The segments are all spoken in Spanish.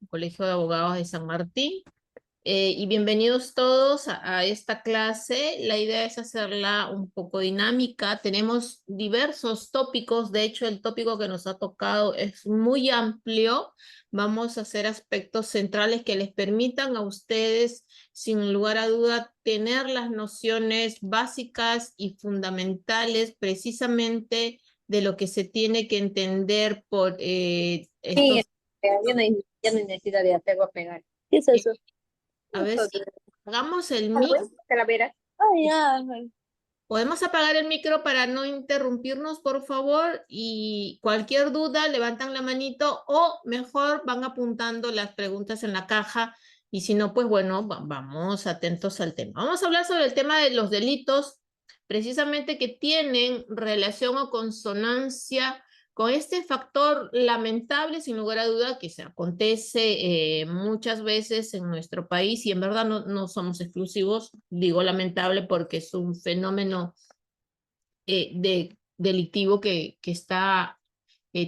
Colegio de Abogados de San Martín. Y bienvenidos todos a esta clase. La idea es hacerla un poco dinámica. Tenemos diversos tópicos. De hecho, el tópico que nos ha tocado es muy amplio. Vamos a hacer aspectos centrales que les permitan a ustedes, sin lugar a duda, tener las nociones básicas y fundamentales precisamente de lo que se tiene que entender por Sí, estos. ya no hay necesidad de hacerlo a pegar. ¿Qué es eso? A ver si hagamos el Ah, mix. bueno, calaveras. Ah, ya. Podemos apagar el micro para no interrumpirnos, por favor, y cualquier duda levantan la manito o mejor van apuntando las preguntas en la caja y si no, pues bueno, vamos atentos al tema. Vamos a hablar sobre el tema de los delitos, precisamente que tienen relación o consonancia con este factor lamentable, sin lugar a duda, que se acontece muchas veces en nuestro país y en verdad no somos exclusivos, digo lamentable porque es un fenómeno delictivo que está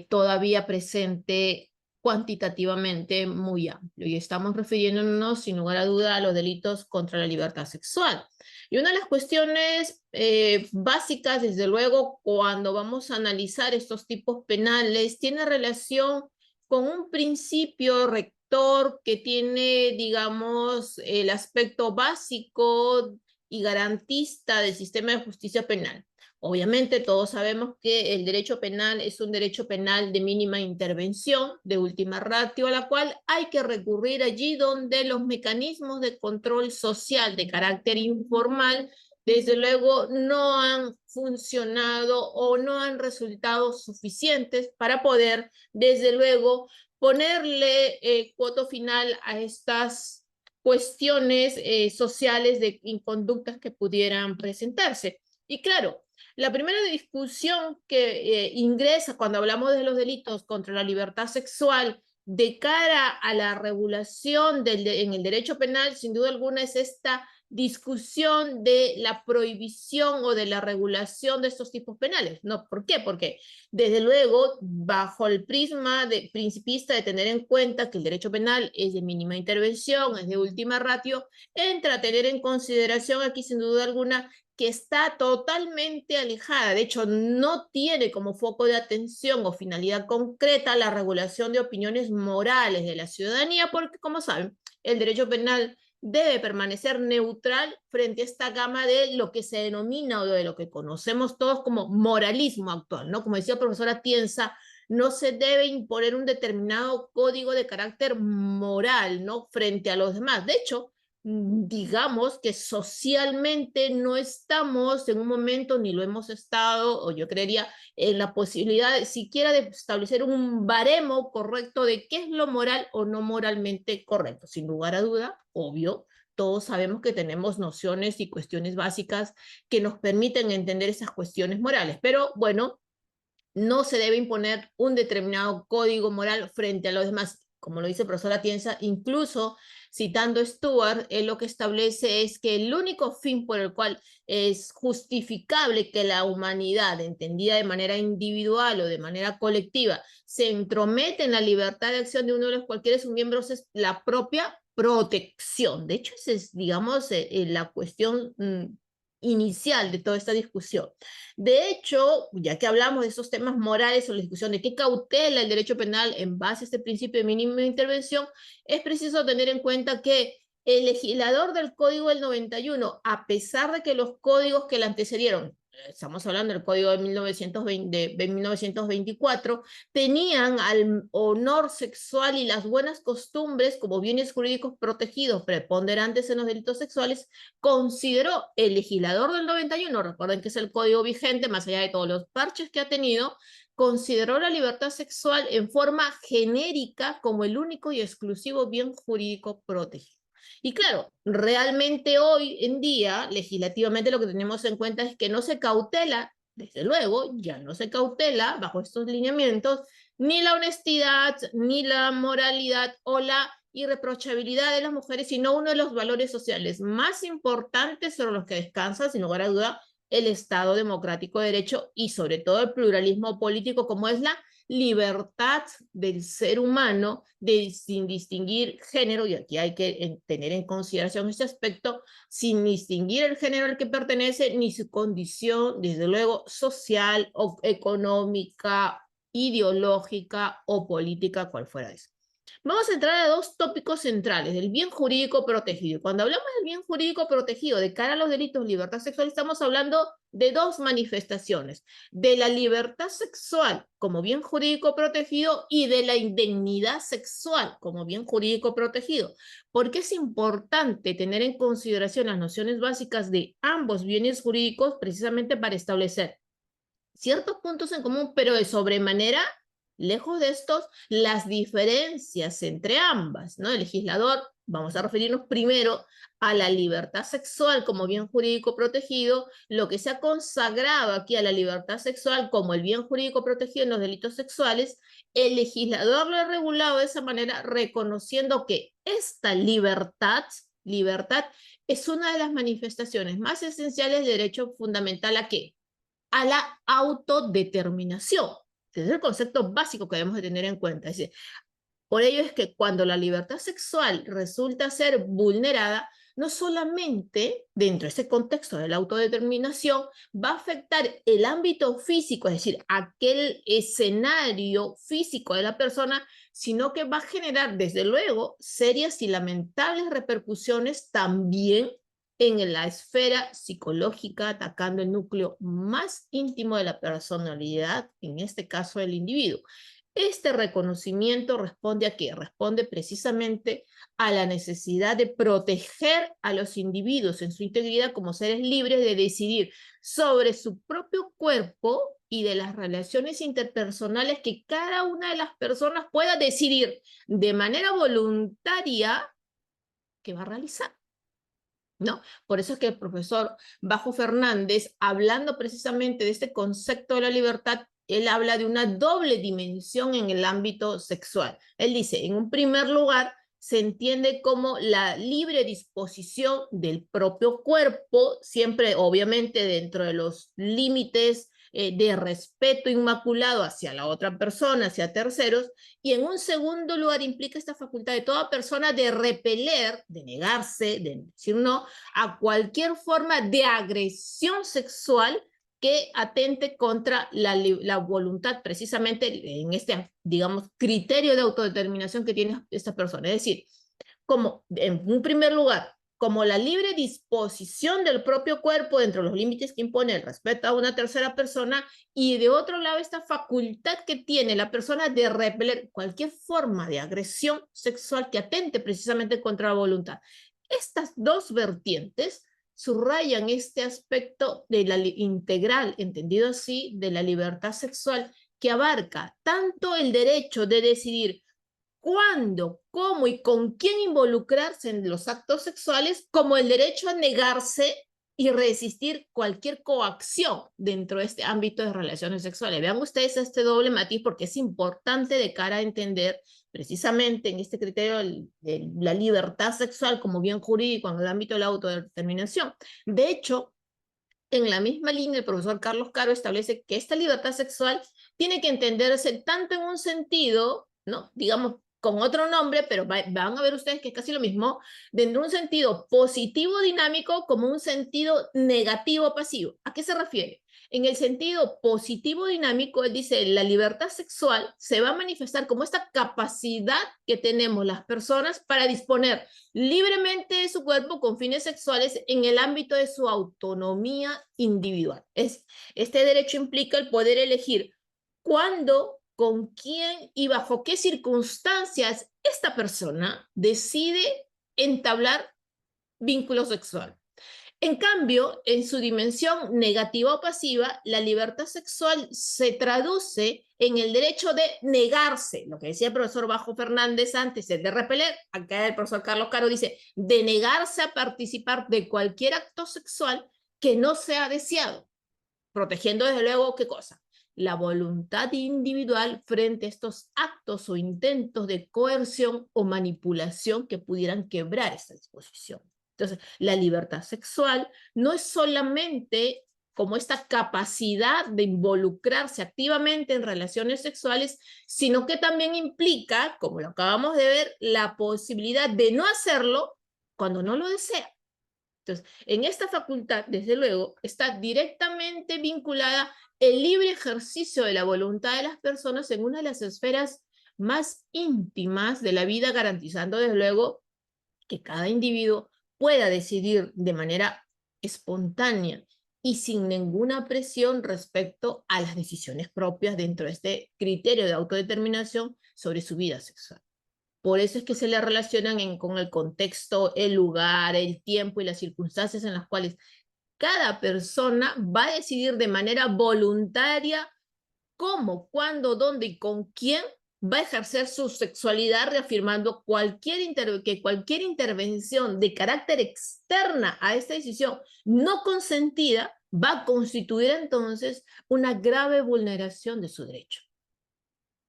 todavía presente cuantitativamente muy amplio. Y estamos refiriéndonos, sin lugar a duda, a los delitos contra la libertad sexual. Y una de las cuestiones básicas, desde luego, cuando vamos a analizar estos tipos penales, tiene relación con un principio rector que tiene, digamos, el aspecto básico y garantista del sistema de justicia penal. Obviamente todos sabemos que el derecho penal es un derecho penal de mínima intervención, de última ratio, a la cual hay que recurrir allí donde los mecanismos de control social de carácter informal, desde luego, no han funcionado o no han resultado suficientes para poder, desde luego, ponerle cuoto final a estas cuestiones sociales de inconductas que pudieran presentarse. Y claro, la primera discusión que ingresa cuando hablamos de los delitos contra la libertad sexual de cara a la regulación en el derecho penal, sin duda alguna, es esta discusión de la prohibición o de la regulación de estos tipos penales. ¿No? ¿Por qué? Porque, desde luego, bajo el prisma de principista de tener en cuenta que el derecho penal es de mínima intervención, es de última ratio, entra a tener en consideración aquí, sin duda alguna, que está totalmente alejada, de hecho no tiene como foco de atención o finalidad concreta la regulación de opiniones morales de la ciudadanía, porque como saben, el derecho penal debe permanecer neutral frente a esta gama de lo que se denomina o de lo que conocemos todos como moralismo actual, ¿no? Como decía el profesor Atienza, no se debe imponer un determinado código de carácter moral, ¿no? Frente a los demás. De hecho, digamos que socialmente no estamos en un momento, ni lo hemos estado, o yo creería, en la posibilidad siquiera de establecer un baremo correcto de qué es lo moral o no moralmente correcto. Sin lugar a duda, obvio, todos sabemos que tenemos nociones y cuestiones básicas que nos permiten entender esas cuestiones morales, pero bueno, no se debe imponer un determinado código moral frente a los demás. Como lo dice el profesor Atienza, incluso citando Stuart, él lo que establece es que el único fin por el cual es justificable que la humanidad, entendida de manera individual o de manera colectiva, se entromete en la libertad de acción de uno de los cualquiera de sus miembros es la propia protección. De hecho, esa es, digamos, la cuestión inicial de toda esta discusión. De hecho, ya que hablamos de esos temas morales o la discusión de qué cautela el derecho penal en base a este principio de mínima intervención, es preciso tener en cuenta que el legislador del Código del 91, a pesar de que los códigos que le antecedieron, estamos hablando del Código de 1920, de 1924, tenían al honor sexual y las buenas costumbres como bienes jurídicos protegidos preponderantes en los delitos sexuales, consideró el legislador del 91, recuerden que es el código vigente, más allá de todos los parches que ha tenido, consideró la libertad sexual en forma genérica como el único y exclusivo bien jurídico protegido. Y claro, realmente hoy en día, legislativamente lo que tenemos en cuenta es que no se cautela, desde luego, ya no se cautela bajo estos lineamientos, ni la honestidad, ni la moralidad o la irreprochabilidad de las mujeres, sino uno de los valores sociales más importantes sobre los que descansa, sin lugar a duda, el Estado democrático de derecho y sobre todo el pluralismo político, como es la libertad del ser humano sin distinguir género, y aquí hay que tener en consideración este aspecto, sin distinguir el género al que pertenece, ni su condición, desde luego, social o económica, ideológica o política, cual fuera eso. Vamos a entrar a dos tópicos centrales, del bien jurídico protegido. Cuando hablamos del bien jurídico protegido de cara a los delitos de libertad sexual, estamos hablando de dos manifestaciones, de la libertad sexual como bien jurídico protegido y de la indemnidad sexual como bien jurídico protegido. Porque es importante tener en consideración las nociones básicas de ambos bienes jurídicos precisamente para establecer ciertos puntos en común, pero de sobremanera, lejos de estos, las diferencias entre ambas, ¿no? El legislador, vamos a referirnos primero a la libertad sexual como bien jurídico protegido, lo que se ha consagrado aquí a la libertad sexual como el bien jurídico protegido en los delitos sexuales, el legislador lo ha regulado de esa manera, reconociendo que esta libertad es una de las manifestaciones más esenciales del derecho fundamental a ¿qué? A la autodeterminación. Ese es el concepto básico que debemos de tener en cuenta. Es decir, por ello es que cuando la libertad sexual resulta ser vulnerada, no solamente dentro de ese contexto de la autodeterminación va a afectar el ámbito físico, es decir, aquel escenario físico de la persona, sino que va a generar, desde luego, serias y lamentables repercusiones también en la esfera psicológica, atacando el núcleo más íntimo de la personalidad, en este caso del individuo. Este reconocimiento responde ¿a qué? Responde precisamente a la necesidad de proteger a los individuos en su integridad como seres libres de decidir sobre su propio cuerpo y de las relaciones interpersonales que cada una de las personas pueda decidir de manera voluntaria que va a realizar, ¿no? Por eso es que el profesor Bajo Fernández, hablando precisamente de este concepto de la libertad, él habla de una doble dimensión en el ámbito sexual. Él dice, en un primer lugar, se entiende como la libre disposición del propio cuerpo, siempre obviamente dentro de los límites de respeto inmaculado hacia la otra persona, hacia terceros, y en un segundo lugar implica esta facultad de toda persona de repeler, de negarse, de decir no, a cualquier forma de agresión sexual que atente contra la voluntad, precisamente en este, digamos, criterio de autodeterminación que tiene esta persona. Es decir, como en un primer lugar, como la libre disposición del propio cuerpo dentro de los límites que impone el respeto a una tercera persona, y de otro lado esta facultad que tiene la persona de repeler cualquier forma de agresión sexual que atente precisamente contra la voluntad. Estas dos vertientes subrayan este aspecto de la integral, entendido así, de la libertad sexual, que abarca tanto el derecho de decidir cuándo, cómo y con quién involucrarse en los actos sexuales, como el derecho a negarse y resistir cualquier coacción dentro de este ámbito de relaciones sexuales. Vean ustedes este doble matiz porque es importante de cara a entender precisamente en este criterio de la libertad sexual como bien jurídico en el ámbito de la autodeterminación. De hecho, en la misma línea, el profesor Carlos Caro establece que esta libertad sexual tiene que entenderse tanto en un sentido, ¿no? Digamos, con otro nombre, pero van a ver ustedes que es casi lo mismo, dentro de un sentido positivo dinámico como un sentido negativo pasivo. ¿A qué se refiere? En el sentido positivo dinámico, él dice, la libertad sexual se va a manifestar como esta capacidad que tenemos las personas para disponer libremente de su cuerpo con fines sexuales en el ámbito de su autonomía individual. Este derecho implica el poder elegir cuándo, con quién y bajo qué circunstancias esta persona decide entablar vínculo sexual. En cambio, en su dimensión negativa o pasiva, la libertad sexual se traduce en el derecho de negarse, lo que decía el profesor Bajo Fernández antes, de repeler. Acá el profesor Carlos Caro dice, de negarse a participar de cualquier acto sexual que no sea deseado, protegiendo desde luego, ¿qué cosa? La voluntad individual frente a estos actos o intentos de coerción o manipulación que pudieran quebrar esta disposición. Entonces, la libertad sexual no es solamente como esta capacidad de involucrarse activamente en relaciones sexuales, sino que también implica, como lo acabamos de ver, la posibilidad de no hacerlo cuando no lo desea. Entonces, en esta facultad, desde luego, está directamente vinculada el libre ejercicio de la voluntad de las personas en una de las esferas más íntimas de la vida, garantizando, desde luego, que cada individuo pueda decidir de manera espontánea y sin ninguna presión respecto a las decisiones propias dentro de este criterio de autodeterminación sobre su vida sexual. Por eso es que se le relacionan con el contexto, el lugar, el tiempo y las circunstancias en las cuales cada persona va a decidir de manera voluntaria cómo, cuándo, dónde y con quién va a ejercer su sexualidad, reafirmando que cualquier intervención de carácter externa a esta decisión no consentida va a constituir entonces una grave vulneración de su derecho.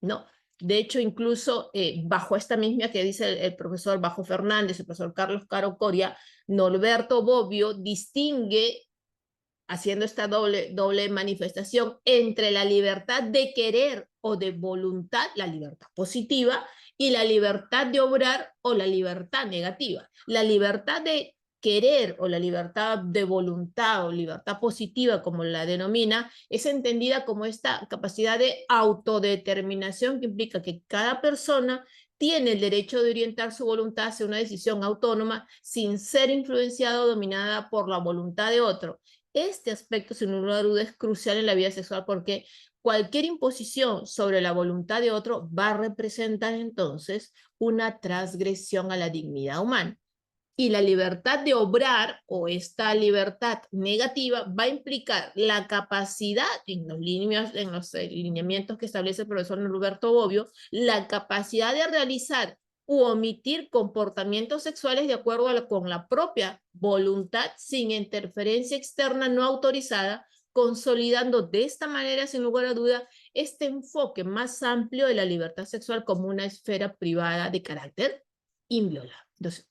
No, de hecho, incluso bajo esta misma que dice el profesor Bajo Fernández, el profesor Carlos Caro Coria, Norberto Bobbio distingue, haciendo esta doble manifestación, entre la libertad de querer o de voluntad, la libertad positiva, y la libertad de obrar o la libertad negativa. La libertad de querer o la libertad de voluntad o libertad positiva, como la denomina, es entendida como esta capacidad de autodeterminación que implica que cada persona tiene el derecho de orientar su voluntad hacia una decisión autónoma sin ser influenciada o dominada por la voluntad de otro. Este aspecto, sin lugar a dudas, es crucial en la vida sexual porque cualquier imposición sobre la voluntad de otro va a representar entonces una transgresión a la dignidad humana. Y la libertad de obrar o esta libertad negativa va a implicar la capacidad, en los lineamientos que establece el profesor Norberto Bobbio, la capacidad de realizar u omitir comportamientos sexuales de acuerdo con la propia voluntad sin interferencia externa no autorizada, consolidando de esta manera, sin lugar a duda, este enfoque más amplio de la libertad sexual como una esfera privada de carácter inviolable. Entonces,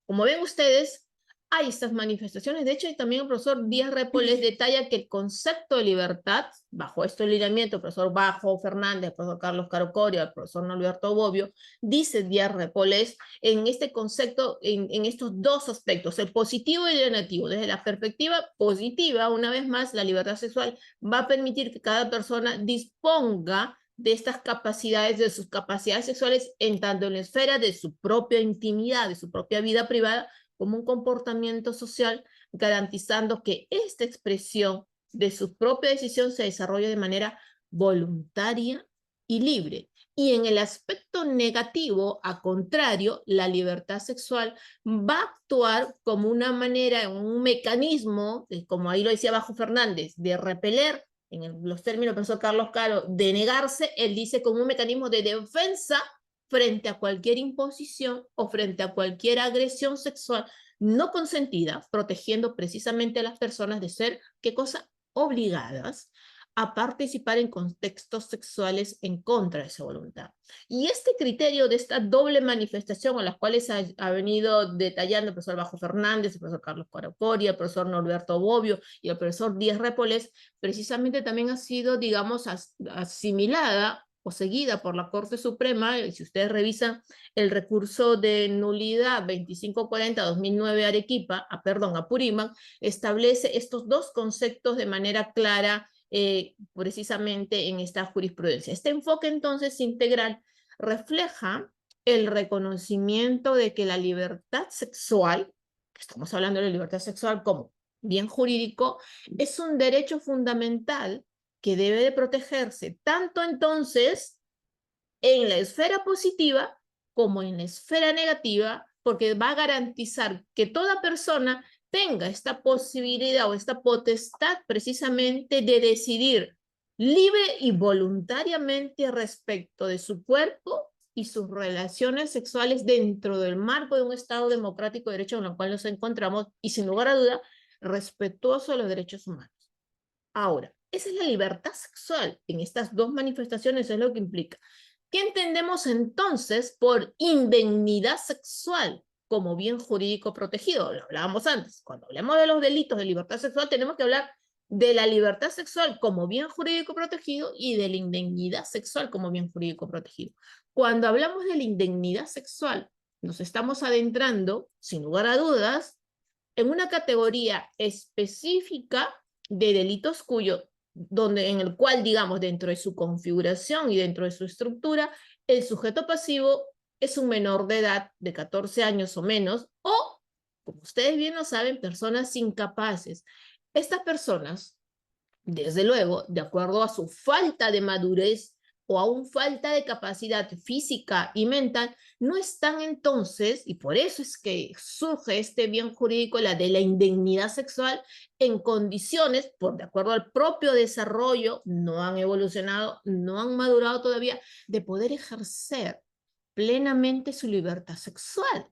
como ven ustedes, hay estas manifestaciones. De hecho, y también el profesor Díaz Répoles detalla que el concepto de libertad, bajo este lineamiento, el profesor Bajo Fernández, el profesor Carlos Caro Coria, el profesor Norberto Bobbio, dice Díaz Répoles en este concepto, en estos dos aspectos, el positivo y el negativo. Desde la perspectiva positiva, una vez más, la libertad sexual va a permitir que cada persona disponga de estas capacidades, de sus capacidades sexuales, en tanto en la esfera de su propia intimidad, de su propia vida privada, como un comportamiento social, garantizando que esta expresión de su propia decisión se desarrolle de manera voluntaria y libre. Y en el aspecto negativo, a contrario, la libertad sexual va a actuar como una manera, un mecanismo, como ahí lo decía Bajo Fernández, de repeler, en los términos del profesor Carlos Caro, de negarse, él dice como un mecanismo de defensa frente a cualquier imposición o frente a cualquier agresión sexual no consentida, protegiendo precisamente a las personas de ser, ¿qué cosa? Obligadas a participar en contextos sexuales en contra de su voluntad. Y este criterio de esta doble manifestación, a las cuales ha venido detallando el profesor Bajo Fernández, el profesor Carlos Coria, el profesor Norberto Bobbio y el profesor Díaz Répoles, precisamente también ha sido, digamos, asimilada o seguida por la Corte Suprema. Si ustedes revisan el recurso de nulidad 2540-2009 Arequipa, perdón, Apurímac, establece estos dos conceptos de manera clara, precisamente en esta jurisprudencia. Este enfoque entonces integral refleja el reconocimiento de que la libertad sexual, estamos hablando de la libertad sexual como bien jurídico, es un derecho fundamental que debe de protegerse tanto entonces en la esfera positiva como en la esfera negativa, porque va a garantizar que toda persona tenga esta posibilidad o esta potestad precisamente de decidir libre y voluntariamente respecto de su cuerpo y sus relaciones sexuales dentro del marco de un Estado democrático de derecho en el cual nos encontramos y sin lugar a duda respetuoso de los derechos humanos. Ahora, esa es la libertad sexual en estas dos manifestaciones, es lo que implica. ¿Qué entendemos entonces por indemnidad sexual como bien jurídico protegido? Lo hablábamos antes. Cuando hablamos de los delitos de libertad sexual tenemos que hablar de la libertad sexual como bien jurídico protegido y de la indemnidad sexual como bien jurídico protegido. Cuando hablamos de la indemnidad sexual, nos estamos adentrando, sin lugar a dudas, en una categoría específica de delitos en el cual, digamos, dentro de su configuración y dentro de su estructura, el sujeto pasivo es un menor de edad de 14 años o menos, o, como ustedes bien lo saben, personas incapaces. Estas personas, desde luego, de acuerdo a su falta de madurez o aún falta de capacidad física y mental, no están entonces, y por eso es que surge este bien jurídico, la de la indemnidad sexual, en condiciones, de acuerdo al propio desarrollo, no han evolucionado, no han madurado todavía, de poder ejercer plenamente su libertad sexual.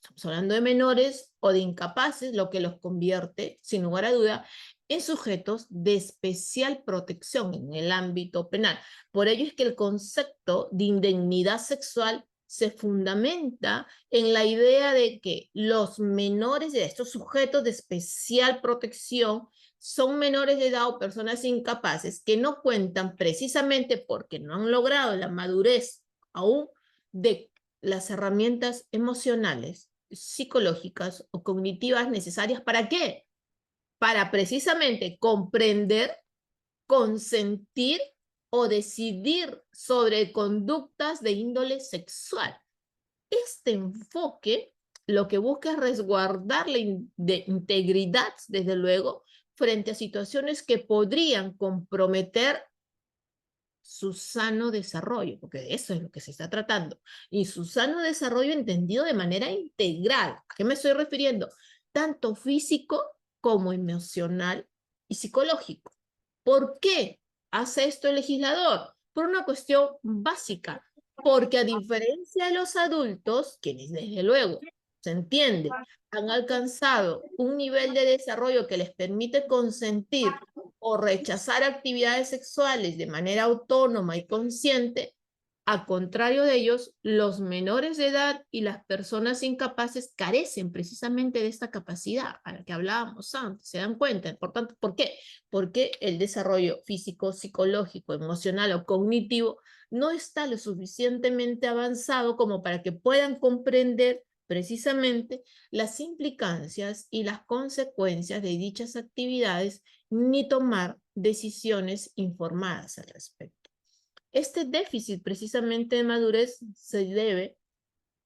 Estamos hablando de menores o de incapaces, lo que los convierte, sin lugar a duda, en sujetos de especial protección en el ámbito penal. Por ello es que el concepto de indemnidad sexual se fundamenta en la idea de que los menores de estos sujetos de especial protección son menores de edad o personas incapaces que no cuentan precisamente porque no han logrado la madurez aún de las herramientas emocionales, psicológicas o cognitivas necesarias. ¿Para qué? Para precisamente comprender, consentir o decidir sobre conductas de índole sexual. Este enfoque lo que busca es resguardar la integridad, desde luego, frente a situaciones que podrían comprometer su sano desarrollo, porque de eso es lo que se está tratando, y su sano desarrollo entendido de manera integral. ¿A qué me estoy refiriendo? Tanto físico como emocional y psicológico. ¿Por qué hace esto el legislador? Por una cuestión básica, porque a diferencia de los adultos, quienes desde luego se entiende, han alcanzado un nivel de desarrollo que les permite consentir o rechazar actividades sexuales de manera autónoma y consciente, al contrario de ellos, los menores de edad y las personas incapaces carecen precisamente de esta capacidad a la que hablábamos antes, se dan cuenta. Por tanto, ¿por qué? Porque el desarrollo físico, psicológico, emocional o cognitivo no está lo suficientemente avanzado como para que puedan comprender precisamente las implicancias y las consecuencias de dichas actividades ni tomar decisiones informadas al respecto. Este déficit precisamente de madurez se debe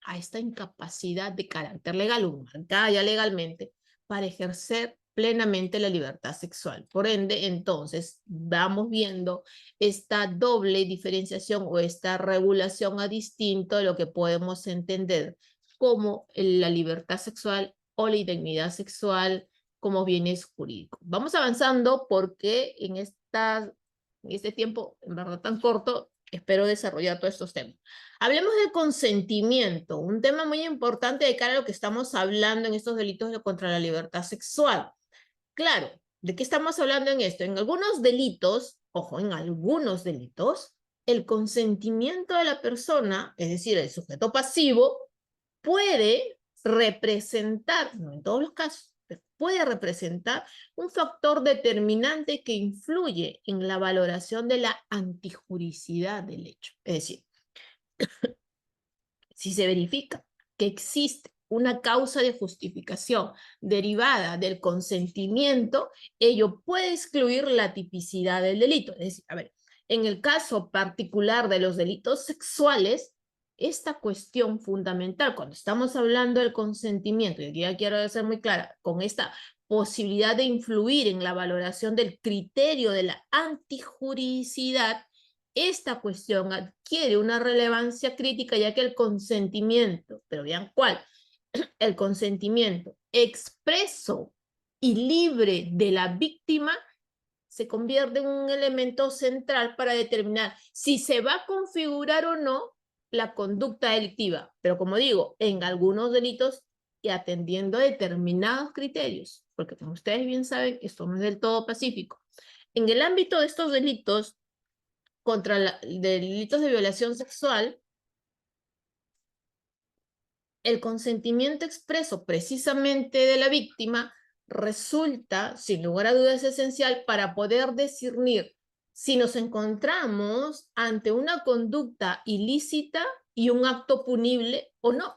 a esta incapacidad de carácter legal, marcada ya legalmente, para ejercer plenamente la libertad sexual. Por ende, entonces, vamos viendo esta doble diferenciación o esta regulación a distinto de lo que podemos entender como la libertad sexual o la indemnidad sexual como bienes jurídicos. Vamos avanzando porque en este tiempo, en verdad tan corto, espero desarrollar todos estos temas. Hablemos del consentimiento, un tema muy importante de cara a lo que estamos hablando en estos delitos contra la libertad sexual. Claro, ¿de qué estamos hablando en esto? En algunos delitos, ojo, en algunos delitos, el consentimiento de la persona, es decir, el sujeto pasivo, puede representar, no en todos los casos, pero puede representar un factor determinante que influye en la valoración de la antijuricidad del hecho. Es decir, si se verifica que existe una causa de justificación derivada del consentimiento, ello puede excluir la tipicidad del delito. Es decir, a ver, en el caso particular de los delitos sexuales, esta cuestión fundamental, cuando estamos hablando del consentimiento, y aquí ya quiero ser muy clara, con esta posibilidad de influir en la valoración del criterio de la antijuricidad, esta cuestión adquiere una relevancia crítica ya que el consentimiento, pero vean cuál, el consentimiento expreso y libre de la víctima se convierte en un elemento central para determinar si se va a configurar o no la conducta delictiva. Pero como digo, en algunos delitos y atendiendo a determinados criterios, porque como ustedes bien saben, esto no es del todo pacífico. En el ámbito de estos delitos, delitos de violación sexual, el consentimiento expreso precisamente de la víctima resulta, sin lugar a dudas, esencial para poder discernir si nos encontramos ante una conducta ilícita y un acto punible o no.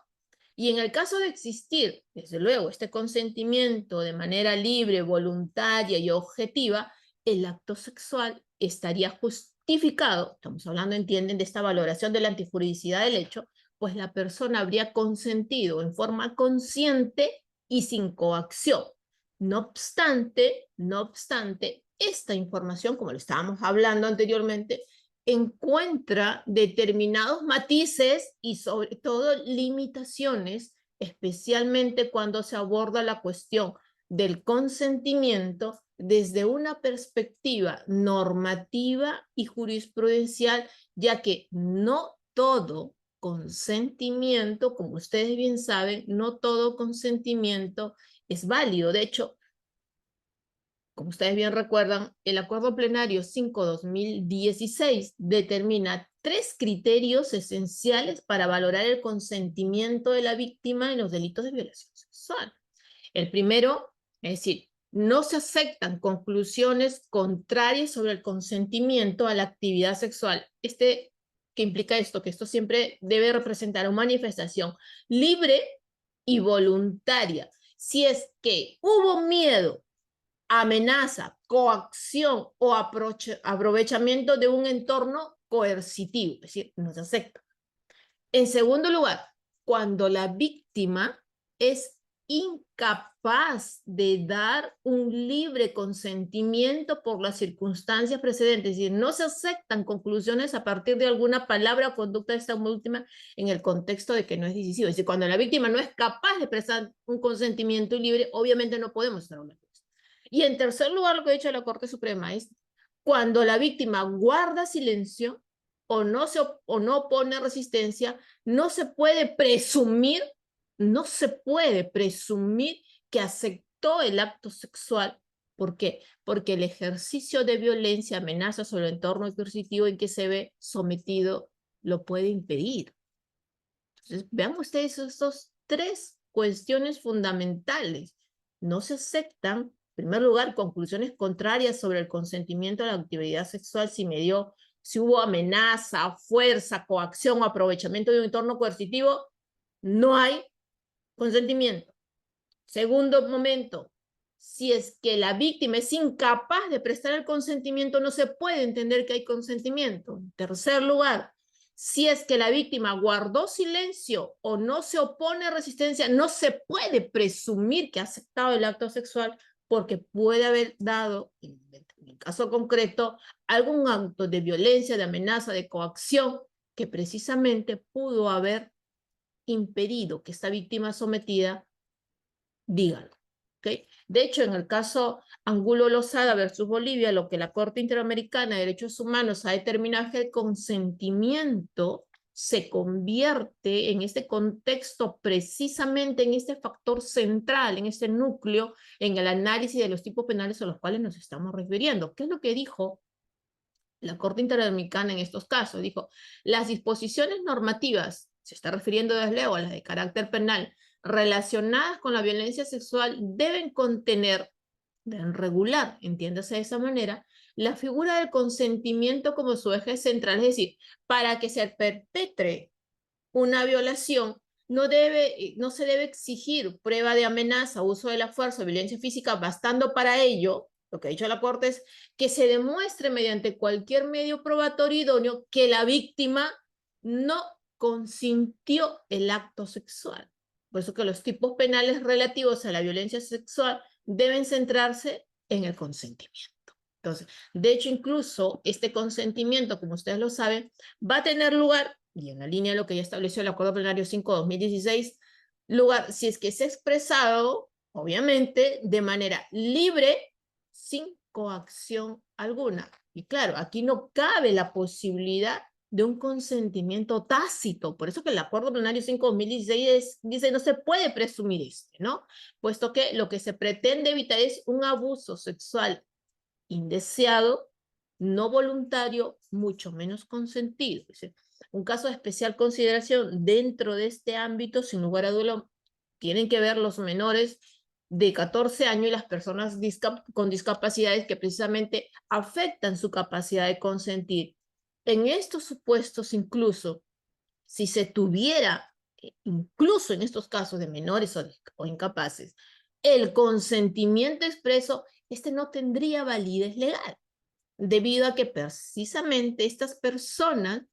Y en el caso de existir, desde luego, este consentimiento de manera libre, voluntaria y objetiva, el acto sexual estaría justificado, estamos hablando, entienden, de esta valoración de la antijuridicidad del hecho, pues la persona habría consentido en forma consciente y sin coacción. No obstante, esta información, como lo estábamos hablando anteriormente, encuentra determinados matices y sobre todo limitaciones, especialmente cuando se aborda la cuestión del consentimiento desde una perspectiva normativa y jurisprudencial, ya que no todo consentimiento, como ustedes bien saben, no todo consentimiento es válido. De hecho, como ustedes bien recuerdan, el Acuerdo Plenario 5/2016 determina 3 criterios esenciales para valorar el consentimiento de la víctima en los delitos de violación sexual. El primero, es decir, no se aceptan conclusiones contrarias sobre el consentimiento a la actividad sexual. ¿Qué implica esto? Que esto siempre debe representar una manifestación libre y voluntaria. Si es que hubo miedo, amenaza, coacción o aprovechamiento de un entorno coercitivo, es decir, no se acepta. En segundo lugar, cuando la víctima es incapaz de dar un libre consentimiento por las circunstancias precedentes, es decir, no se aceptan conclusiones a partir de alguna palabra o conducta de esta última en el contexto de que no es decisivo. Es decir, cuando la víctima no es capaz de prestar un consentimiento libre, obviamente no podemos estar hablando. Y en tercer lugar, lo que ha dicho la Corte Suprema es cuando la víctima guarda silencio o no pone resistencia, no se puede presumir que aceptó el acto sexual. ¿Por qué? Porque el ejercicio de violencia, amenaza sobre el entorno coercitivo en que se ve sometido lo puede impedir. Entonces, vean ustedes estas 3 cuestiones fundamentales. No se aceptan, en primer lugar, conclusiones contrarias sobre el consentimiento a la actividad sexual si hubo amenaza, fuerza, coacción o aprovechamiento de un entorno coercitivo, no hay consentimiento. Segundo momento, si es que la víctima es incapaz de prestar el consentimiento, no se puede entender que hay consentimiento. En tercer lugar, si es que la víctima guardó silencio o no se opone a resistencia, no se puede presumir que ha aceptado el acto sexual porque puede haber dado, en el caso concreto, algún acto de violencia, de amenaza, de coacción, que precisamente pudo haber impedido que esta víctima sometida diga. ¿Okay? De hecho, en el caso Angulo Lozada versus Bolivia, lo que la Corte Interamericana de Derechos Humanos ha determinado es que el consentimiento se convierte en este contexto, precisamente en este factor central, en este núcleo, en el análisis de los tipos penales a los cuales nos estamos refiriendo. ¿Qué es lo que dijo la Corte Interamericana en estos casos? Dijo, las disposiciones normativas, se está refiriendo desde luego a las de carácter penal, relacionadas con la violencia sexual deben regular, entiéndase de esa manera, la figura del consentimiento como su eje central. Es decir, para que se perpetre una violación, no se debe exigir prueba de amenaza, uso de la fuerza o violencia física, bastando para ello, lo que ha dicho la Corte es que se demuestre mediante cualquier medio probatorio idóneo que la víctima no consintió el acto sexual. Por eso que los tipos penales relativos a la violencia sexual deben centrarse en el consentimiento. Entonces, de hecho, incluso este consentimiento, como ustedes lo saben, va a tener lugar, y en la línea de lo que ya estableció el Acuerdo Plenario 5/2016, lugar si es que se ha expresado, obviamente, de manera libre, sin coacción alguna. Y claro, aquí no cabe la posibilidad de un consentimiento tácito. Por eso que el Acuerdo Plenario 5/2016 dice no se puede presumir ¿no? Puesto que lo que se pretende evitar es un abuso sexual indeseado, no voluntario, mucho menos consentido. Un caso de especial consideración dentro de este ámbito, sin lugar a duda, tienen que ver los menores de 14 años y las personas con discapacidades que precisamente afectan su capacidad de consentir. En estos supuestos, incluso, si se tuviera, incluso en estos casos de menores o incapaces, el consentimiento expreso, este no tendría validez legal, debido a que precisamente estas personas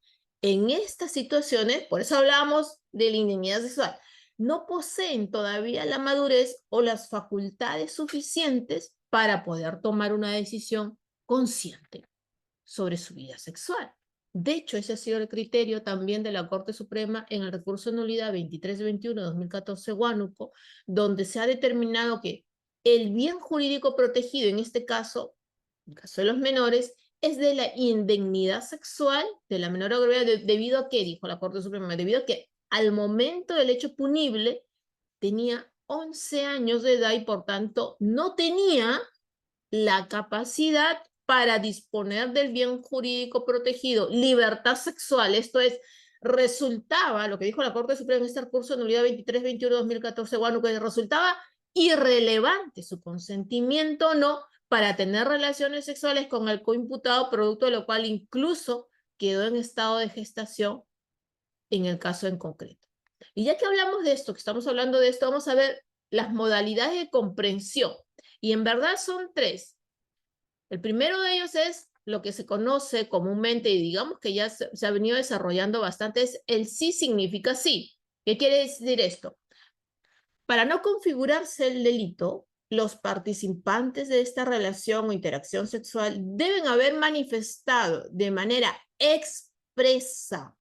en estas situaciones, por eso hablábamos de la indignidad sexual, no poseen todavía la madurez o las facultades suficientes para poder tomar una decisión consciente sobre su vida sexual. De hecho, ese ha sido el criterio también de la Corte Suprema en el recurso de nulidad 2321-2014 Huánuco, donde se ha determinado que el bien jurídico protegido, en este caso, en el caso de los menores, es de la indemnidad sexual de la menor gravedad, debido a que, dijo la Corte Suprema, debido a que al momento del hecho punible tenía 11 años de edad y por tanto no tenía la capacidad para disponer del bien jurídico protegido, libertad sexual, esto es, resultaba, lo que dijo la Corte Suprema en este recurso de nulidad 2321-2014, bueno, que resultaba irrelevante su consentimiento o no para tener relaciones sexuales con el coimputado, producto de lo cual incluso quedó en estado de gestación en el caso en concreto. Y ya que hablamos de esto, que estamos hablando de esto, vamos a ver las modalidades de comprensión. Y en verdad son tres. El primero de ellos es lo que se conoce comúnmente y digamos que ya se ha venido desarrollando bastante, es el sí significa sí. ¿Qué quiere decir esto? Para no configurarse el delito, los participantes de esta relación o interacción sexual deben haber manifestado de manera expresa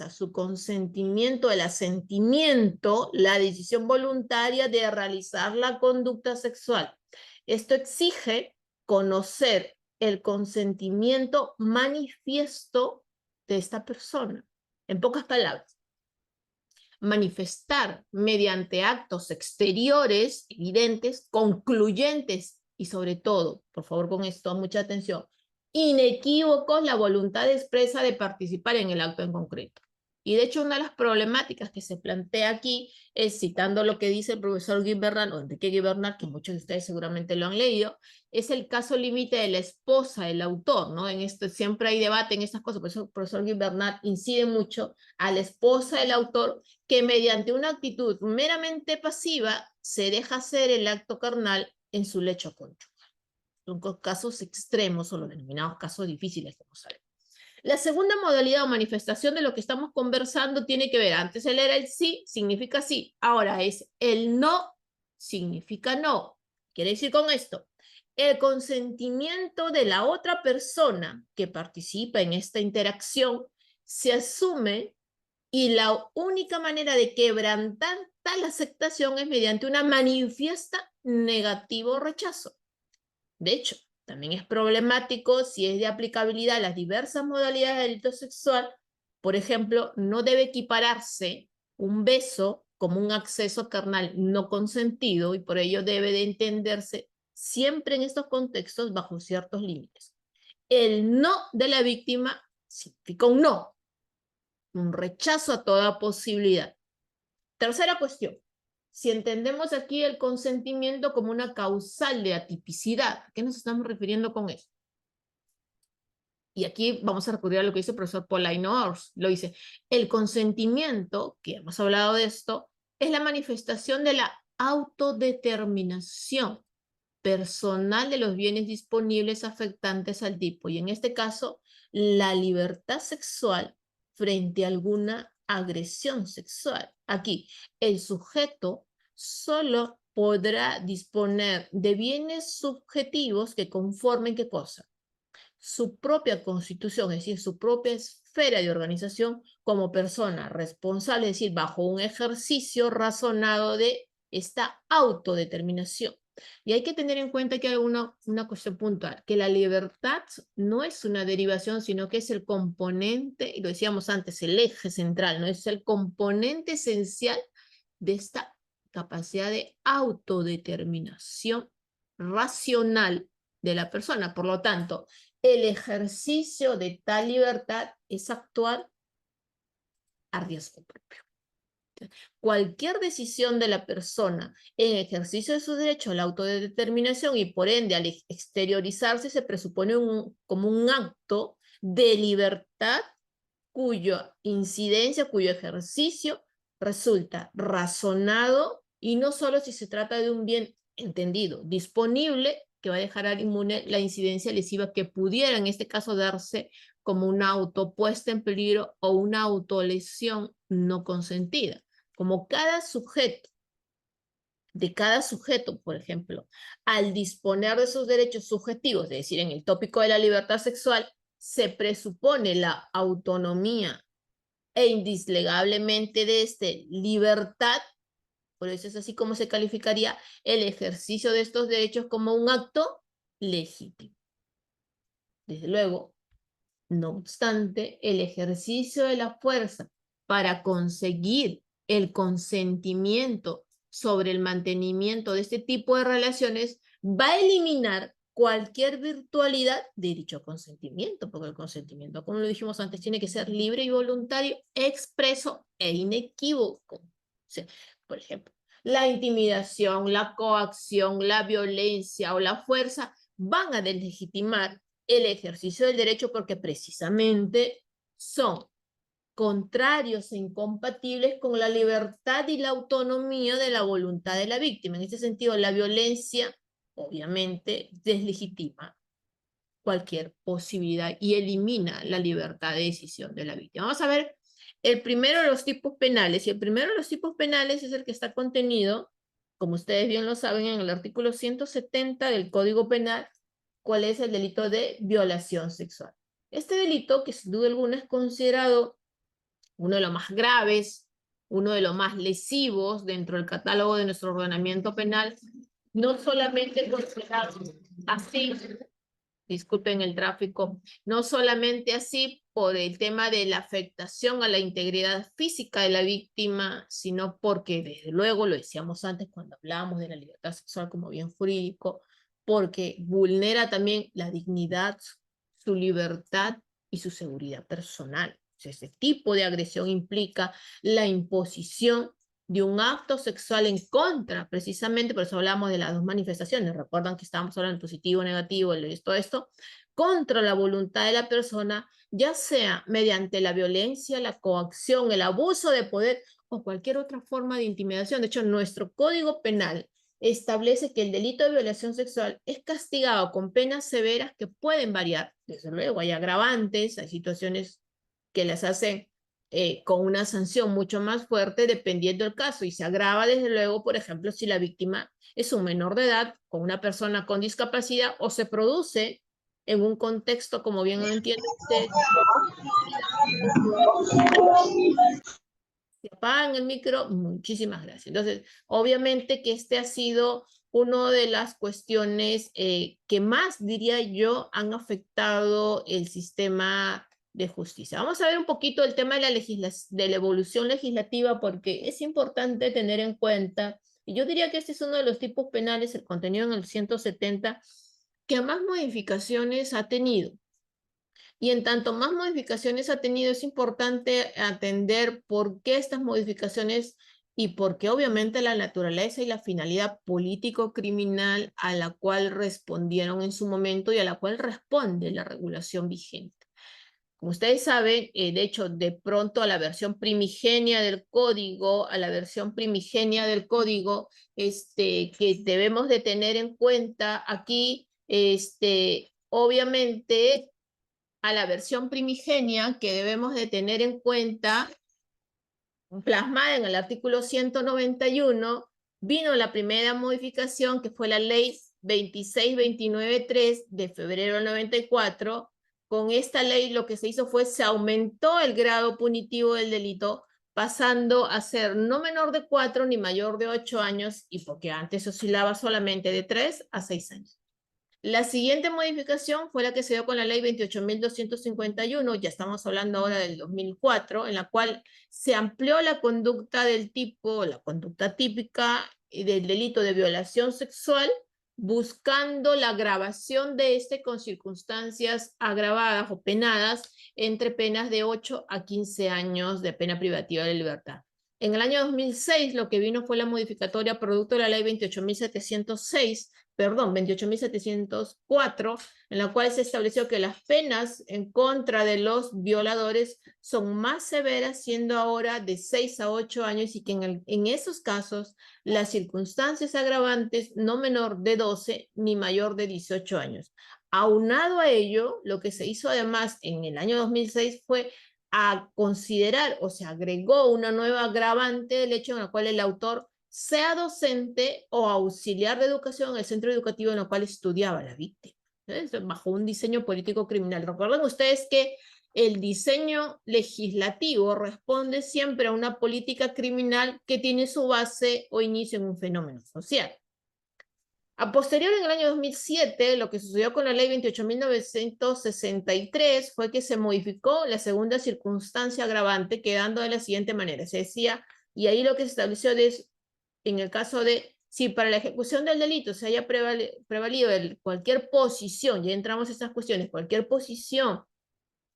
su consentimiento, el asentimiento, la decisión voluntaria de realizar la conducta sexual. Esto exige conocer el consentimiento manifiesto de esta persona. En pocas palabras, manifestar mediante actos exteriores, evidentes, concluyentes y sobre todo, por favor con esto, mucha atención, inequívocos la voluntad expresa de participar en el acto en concreto. Y de hecho una de las problemáticas que se plantea aquí es, citando lo que dice el profesor Guy Bernard, o Enrique Guy Bernard, que muchos de ustedes seguramente lo han leído, es el caso límite de la esposa del autor, ¿no? En esto siempre hay debate en estas cosas, por eso el profesor Guy Bernard incide mucho a la esposa del autor, que mediante una actitud meramente pasiva se deja hacer el acto carnal en su lecho cónyuge. Son casos extremos o los denominados casos difíciles, como saben. La segunda modalidad o manifestación de lo que estamos conversando tiene que ver, antes él era el sí, significa sí, ahora es el no, significa no. Quiere decir con esto, el consentimiento de la otra persona que participa en esta interacción se asume y la única manera de quebrantar tal aceptación es mediante una manifiesta negativo o rechazo. De hecho, también es problemático si es de aplicabilidad a las diversas modalidades de delito sexual. Por ejemplo, no debe equipararse un beso como un acceso carnal no consentido y por ello debe de entenderse siempre en estos contextos bajo ciertos límites. El no de la víctima significa un no, un rechazo a toda posibilidad. Tercera cuestión, si entendemos aquí el consentimiento como una causal de atipicidad, ¿a qué nos estamos refiriendo con eso? Y aquí vamos a recurrir a lo que dice el profesor Polaino Ors. Lo dice, el consentimiento, que hemos hablado de esto, es la manifestación de la autodeterminación personal de los bienes disponibles afectantes al tipo. Y en este caso, la libertad sexual frente a alguna agresión sexual. Aquí, el sujeto solo podrá disponer de bienes subjetivos que conformen ¿qué cosa? Su propia constitución, es decir, su propia esfera de organización como persona responsable, es decir, bajo un ejercicio razonado de esta autodeterminación. Y hay que tener en cuenta que hay una cuestión puntual, que la libertad no es una derivación, sino que es el componente, y lo decíamos antes, el eje central, ¿no? Es el componente esencial de esta capacidad de autodeterminación racional de la persona. Por lo tanto, el ejercicio de tal libertad es actuar a riesgo propio. Cualquier decisión de la persona en ejercicio de su derecho a la autodeterminación y por ende al exteriorizarse se presupone como un acto de libertad cuya incidencia, cuyo ejercicio resulta razonado y no solo si se trata de un bien entendido, disponible, que va a dejar inmune la incidencia lesiva que pudiera en este caso darse como una autopuesta en peligro o una autolesión no consentida. Como cada sujeto, por ejemplo, al disponer de sus derechos subjetivos, es decir, en el tópico de la libertad sexual, se presupone la autonomía e indislegablemente de libertad, por eso es así como se calificaría el ejercicio de estos derechos como un acto legítimo. Desde luego, no obstante, el ejercicio de la fuerza para conseguir el consentimiento sobre el mantenimiento de este tipo de relaciones va a eliminar cualquier virtualidad de dicho consentimiento, porque el consentimiento, como lo dijimos antes, tiene que ser libre y voluntario, expreso e inequívoco. O sea, por ejemplo, la intimidación, la coacción, la violencia o la fuerza van a deslegitimar el ejercicio del derecho porque precisamente son contrarios e incompatibles con la libertad y la autonomía de la voluntad de la víctima. En este sentido, la violencia obviamente deslegitima cualquier posibilidad y elimina la libertad de decisión de la víctima. Vamos a ver el primero de los tipos penales, y el primero de los tipos penales es el que está contenido, como ustedes bien lo saben, en el artículo 170 del Código Penal, cuál es el delito de violación sexual. Este delito, que sin duda alguna es considerado uno de los más graves, uno de los más lesivos dentro del catálogo de nuestro ordenamiento penal, no solamente considerado así, disculpen el tráfico, no solamente así por el tema de la afectación a la integridad física de la víctima, sino porque desde luego, lo decíamos antes cuando hablábamos de la libertad sexual como bien jurídico, porque vulnera también la dignidad, su libertad y su seguridad personal. Ese tipo de agresión implica la imposición de un acto sexual en contra, precisamente por eso hablamos de las dos manifestaciones. Recuerdan que estábamos hablando de positivo, negativo, esto, contra la voluntad de la persona, ya sea mediante la violencia, la coacción, el abuso de poder o cualquier otra forma de intimidación. De hecho, nuestro Código Penal establece que el delito de violación sexual es castigado con penas severas que pueden variar. Desde luego, hay agravantes, hay situaciones que las hacen con una sanción mucho más fuerte dependiendo del caso, y se agrava desde luego, por ejemplo, si la víctima es un menor de edad con una persona con discapacidad o se produce en un contexto, como bien lo entiende usted. Se apagan el micro, muchísimas gracias. Entonces, obviamente que este ha sido una de las cuestiones que más, diría yo, han afectado el sistema de justicia. Vamos a ver un poquito el tema de la evolución legislativa, porque es importante tener en cuenta, y yo diría que este es uno de los tipos penales, el contenido en el 170, que más modificaciones ha tenido. Y en tanto más modificaciones ha tenido, es importante atender por qué estas modificaciones y por qué obviamente la naturaleza y la finalidad político-criminal a la cual respondieron en su momento y a la cual responde la regulación vigente. Como ustedes saben, de hecho, de pronto a la versión primigenia del código, que debemos de tener en cuenta aquí, obviamente, a la versión primigenia que debemos de tener en cuenta, plasmada en el artículo 191, vino la primera modificación que fue la ley 26293 de febrero del 94. Con esta ley lo que se hizo fue, se aumentó el grado punitivo del delito, pasando a ser no menor de 4 ni mayor de 8 años, y porque antes oscilaba solamente de 3 a 6 años. La siguiente modificación fue la que se dio con la ley 28.251, ya estamos hablando ahora del 2004, en la cual se amplió la conducta del tipo, la conducta típica del delito de violación sexual, buscando la agravación de este con circunstancias agravadas o penadas entre penas de 8 a 15 años de pena privativa de libertad. En el año 2006 lo que vino fue la modificatoria producto de la ley 28.704, en la cual se estableció que las penas en contra de los violadores son más severas, siendo ahora de 6 a 8 años, y que en esos casos las circunstancias agravantes no menor de 12 ni mayor de 18 años. Aunado a ello, lo que se hizo además en el año 2006 fue a considerar, o se agregó una nueva agravante del hecho en el cual el autor sea docente o auxiliar de educación en el centro educativo en el cual estudiaba la víctima. Entonces, bajo un diseño político criminal. Recuerden ustedes que el diseño legislativo responde siempre a una política criminal que tiene su base o inicio en un fenómeno social. A posterior, en el año 2007, lo que sucedió con la ley 28.963 fue que se modificó la segunda circunstancia agravante, quedando de la siguiente manera. Se decía, y ahí lo que se estableció es, en el caso de, si para la ejecución del delito se haya prevalido cualquier posición, ya entramos a estas cuestiones, cualquier posición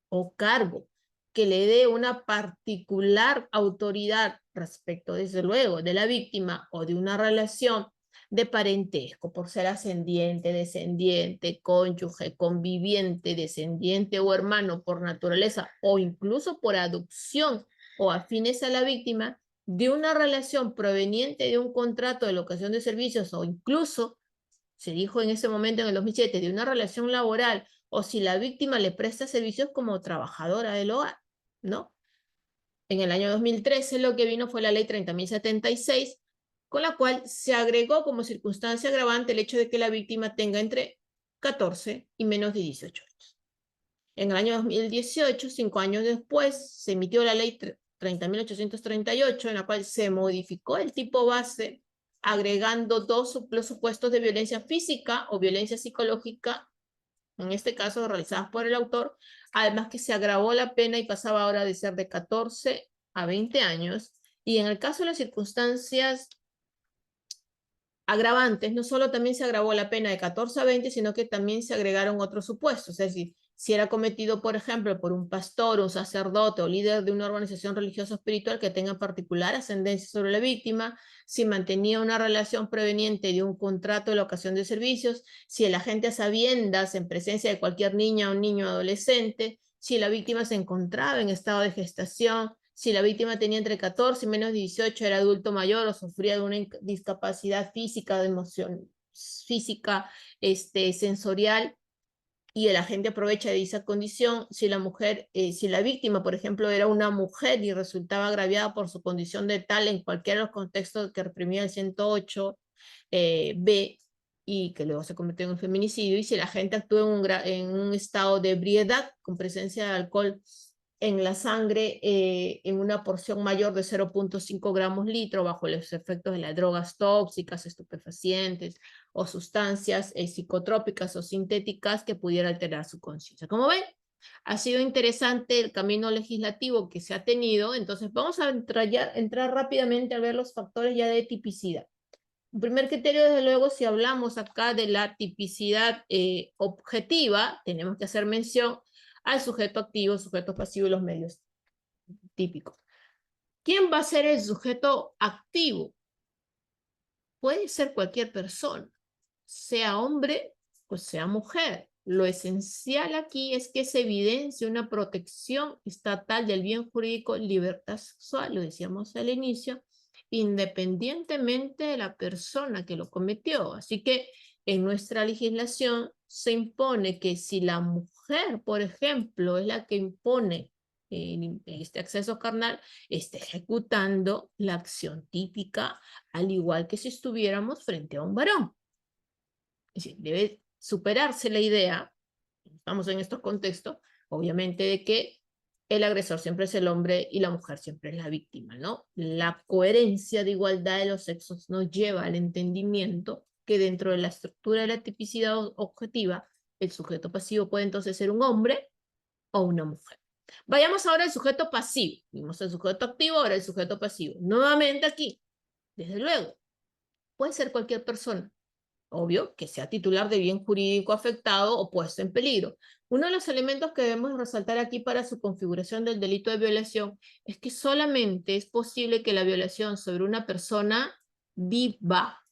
o cargo que le dé una particular autoridad respecto, desde luego, de la víctima o de una relación de parentesco, por ser ascendiente, descendiente, cónyuge, conviviente, descendiente o hermano por naturaleza, o incluso por adopción o afines a la víctima, de una relación proveniente de un contrato de locación de servicios, o incluso, se dijo en ese momento, en el 2007, de una relación laboral, o si la víctima le presta servicios como trabajadora del hogar, ¿no? En el año 2013 lo que vino fue la ley 30.076, con la cual se agregó como circunstancia agravante el hecho de que la víctima tenga entre 14 y menos de 18 años. En el año 2018, 5 años después, se emitió la ley 30.838, en la cual se modificó el tipo base, agregando dos los supuestos de violencia física o violencia psicológica, en este caso realizadas por el autor, además que se agravó la pena y pasaba ahora de ser de 14 a 20 años, y en el caso de las circunstancias agravantes, no solo también se agravó la pena de 14 a 20, sino que también se agregaron otros supuestos, es decir, si era cometido, por ejemplo, por un pastor, un sacerdote o líder de una organización religiosa espiritual que tenga particular ascendencia sobre la víctima, si mantenía una relación proveniente de un contrato de locación de servicios, si el agente a sabiendas en presencia de cualquier niña o niño adolescente, si la víctima se encontraba en estado de gestación, si la víctima tenía entre 14 y menos de 18, era adulto mayor o sufría de una discapacidad física, de emoción física, sensorial, y el agente aprovecha de esa condición, si la mujer, si la víctima, por ejemplo, era una mujer y resultaba agraviada por su condición de tal en cualquiera de los contextos que reprimía el 108 B, y que luego se convirtió en un feminicidio, y si la agente actúa en un estado de ebriedad con presencia de alcohol en la sangre en una porción mayor de 0.5 gramos litro bajo los efectos de las drogas tóxicas, estupefacientes o sustancias psicotrópicas o sintéticas que pudiera alterar su conciencia. Como ven, ha sido interesante el camino legislativo que se ha tenido, entonces vamos a entrar rápidamente a ver los factores ya de tipicidad. El primer criterio, desde luego, si hablamos acá de la tipicidad objetiva, tenemos que hacer mención al sujeto activo, sujeto pasivo y los medios típicos. ¿Quién va a ser el sujeto activo? Puede ser cualquier persona, sea hombre o sea mujer. Lo esencial aquí es que se evidencie una protección estatal del bien jurídico, libertad sexual, lo decíamos al inicio, independientemente de la persona que lo cometió. Así que en nuestra legislación se impone que si la mujer, por ejemplo, es la que impone este acceso carnal, esté ejecutando la acción típica, al igual que si estuviéramos frente a un varón. Es decir, debe superarse la idea, estamos en estos contextos, obviamente, de que el agresor siempre es el hombre y la mujer siempre es la víctima, ¿no? La coherencia de igualdad de los sexos nos lleva al entendimiento que dentro de la estructura de la tipicidad objetiva, el sujeto pasivo puede entonces ser un hombre o una mujer. Vayamos ahora al sujeto pasivo. Vimos el sujeto activo, ahora el sujeto pasivo. Nuevamente aquí, desde luego, puede ser cualquier persona, obvio, que sea titular de bien jurídico afectado o puesto en peligro. Uno de los elementos que debemos resaltar aquí para su configuración del delito de violación es que solamente es posible que la violación sobre una persona viva,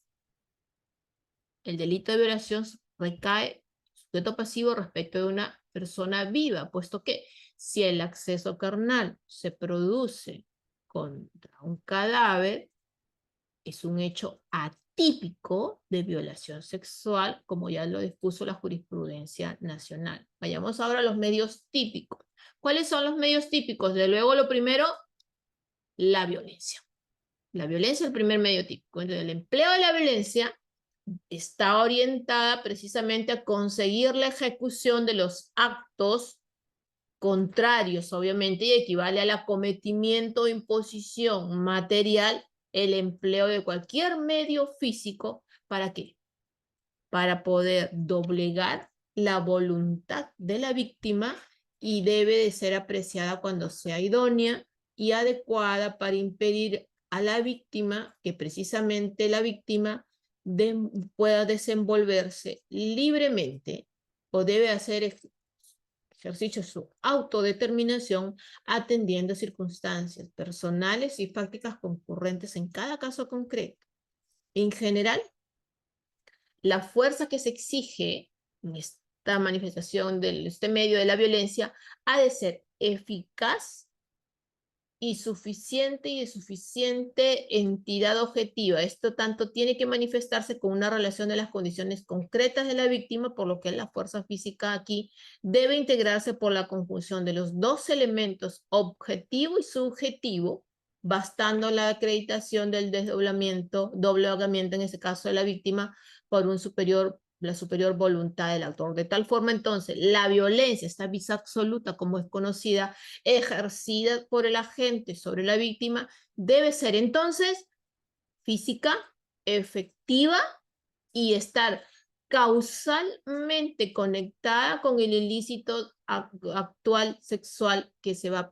el delito de violación recae sujeto pasivo respecto de una persona viva, puesto que si el acceso carnal se produce contra un cadáver, es un hecho atípico de violación sexual, como ya lo dispuso la jurisprudencia nacional. Vayamos ahora a los medios típicos. ¿Cuáles son los medios típicos? De luego, lo primero, la violencia. La violencia es el primer medio típico. Entonces, el empleo de la violencia está orientada precisamente a conseguir la ejecución de los actos contrarios, obviamente, y equivale al acometimiento o imposición material el empleo de cualquier medio físico. ¿Para qué? Para poder doblegar la voluntad de la víctima y debe de ser apreciada cuando sea idónea y adecuada para impedir a la víctima que precisamente la víctima pueda desenvolverse libremente o debe hacer ejercicio su autodeterminación atendiendo circunstancias personales y prácticas concurrentes en cada caso concreto. En general, la fuerza que se exige en esta manifestación de este medio de la violencia ha de ser eficaz y de suficiente entidad objetiva. Esto tanto tiene que manifestarse con una relación de las condiciones concretas de la víctima, por lo que la fuerza física aquí debe integrarse por la conjunción de los dos elementos objetivo y subjetivo, bastando la acreditación del doblegamiento en este caso de la víctima por la superior voluntad del autor. De tal forma, entonces, la violencia, esta vis absoluta como es conocida, ejercida por el agente sobre la víctima, debe ser entonces física, efectiva y estar causalmente conectada con el ilícito actual sexual que se va a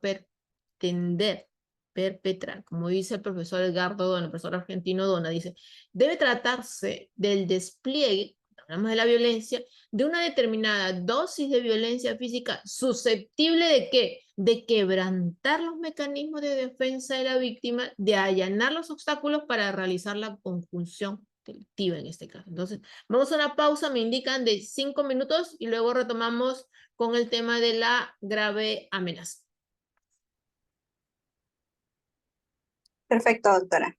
perpetrar. Como dice el profesor Edgardo Dona, el profesor argentino Dona, dice, debe tratarse del despliegue, hablamos de la violencia, de una determinada dosis de violencia física susceptible ¿de qué? De quebrantar los mecanismos de defensa de la víctima, de allanar los obstáculos para realizar la conjunción delictiva en este caso. Entonces, vamos a una pausa, me indican de 5 minutos y luego retomamos con el tema de la grave amenaza. Perfecto, doctora.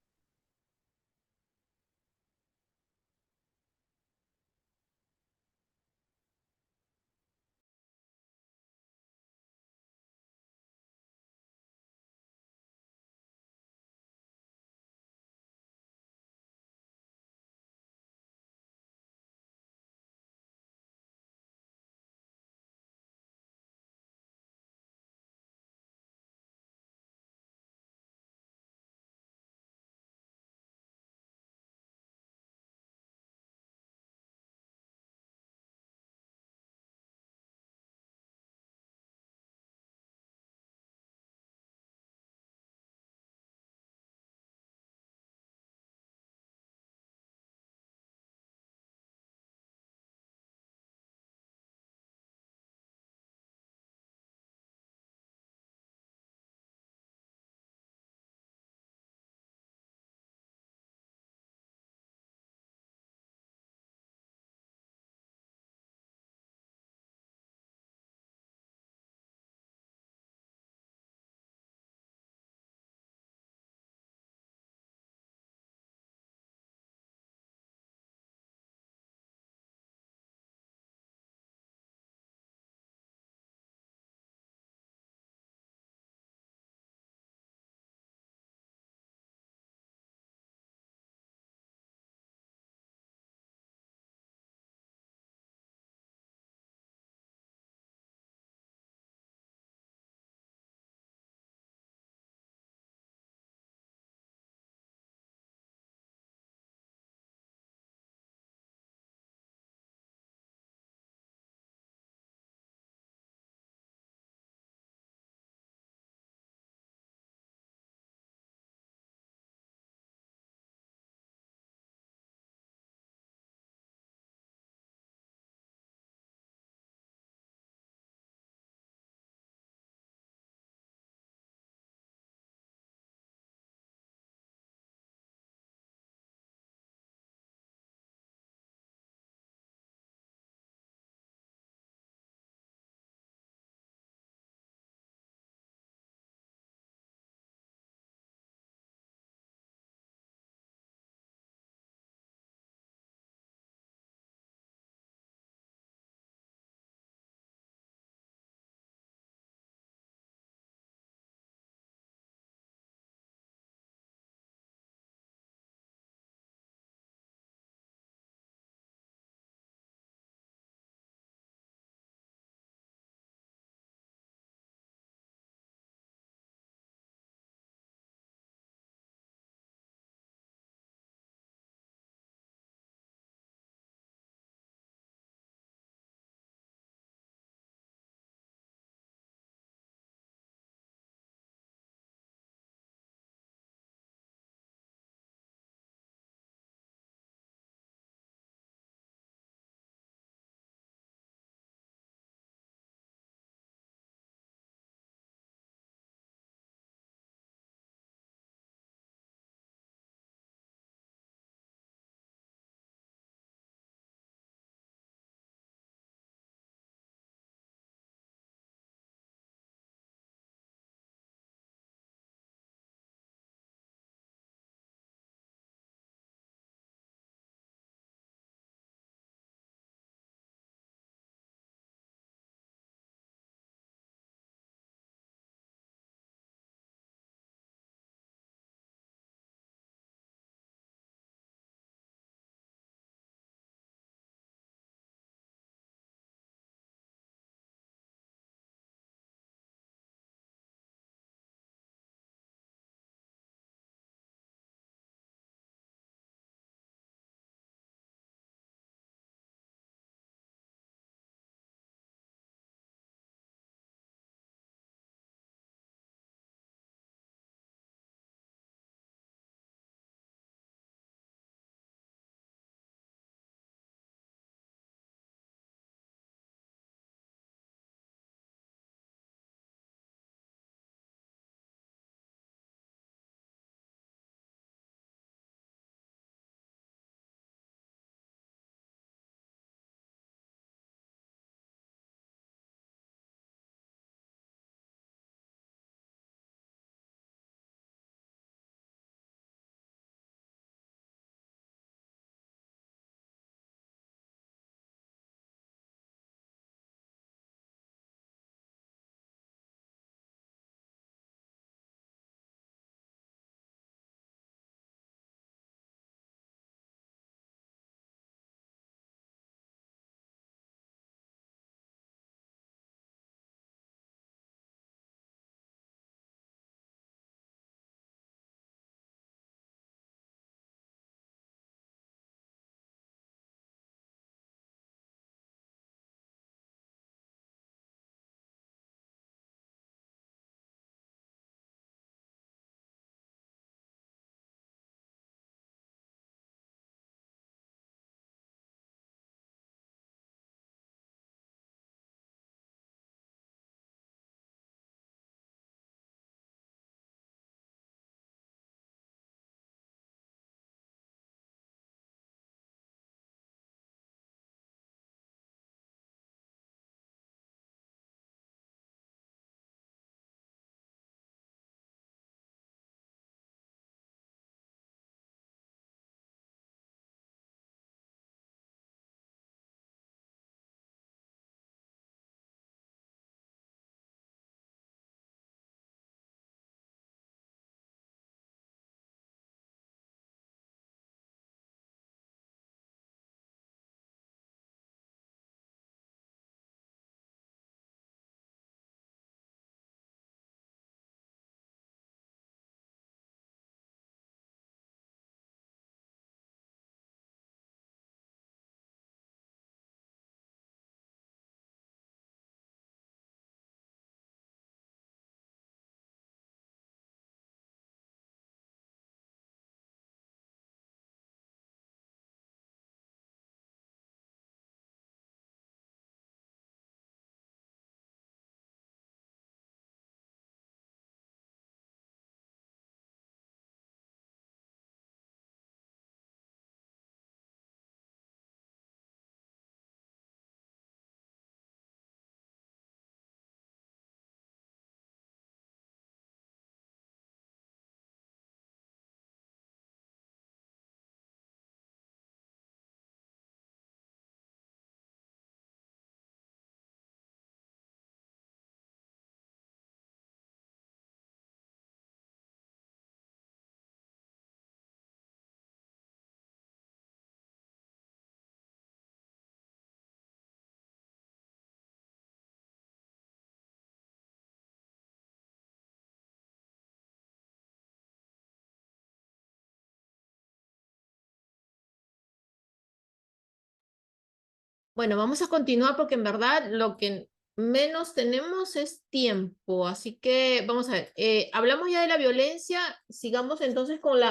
Bueno, vamos a continuar porque en verdad lo que menos tenemos es tiempo, así que vamos a ver, hablamos ya de la violencia, sigamos entonces con la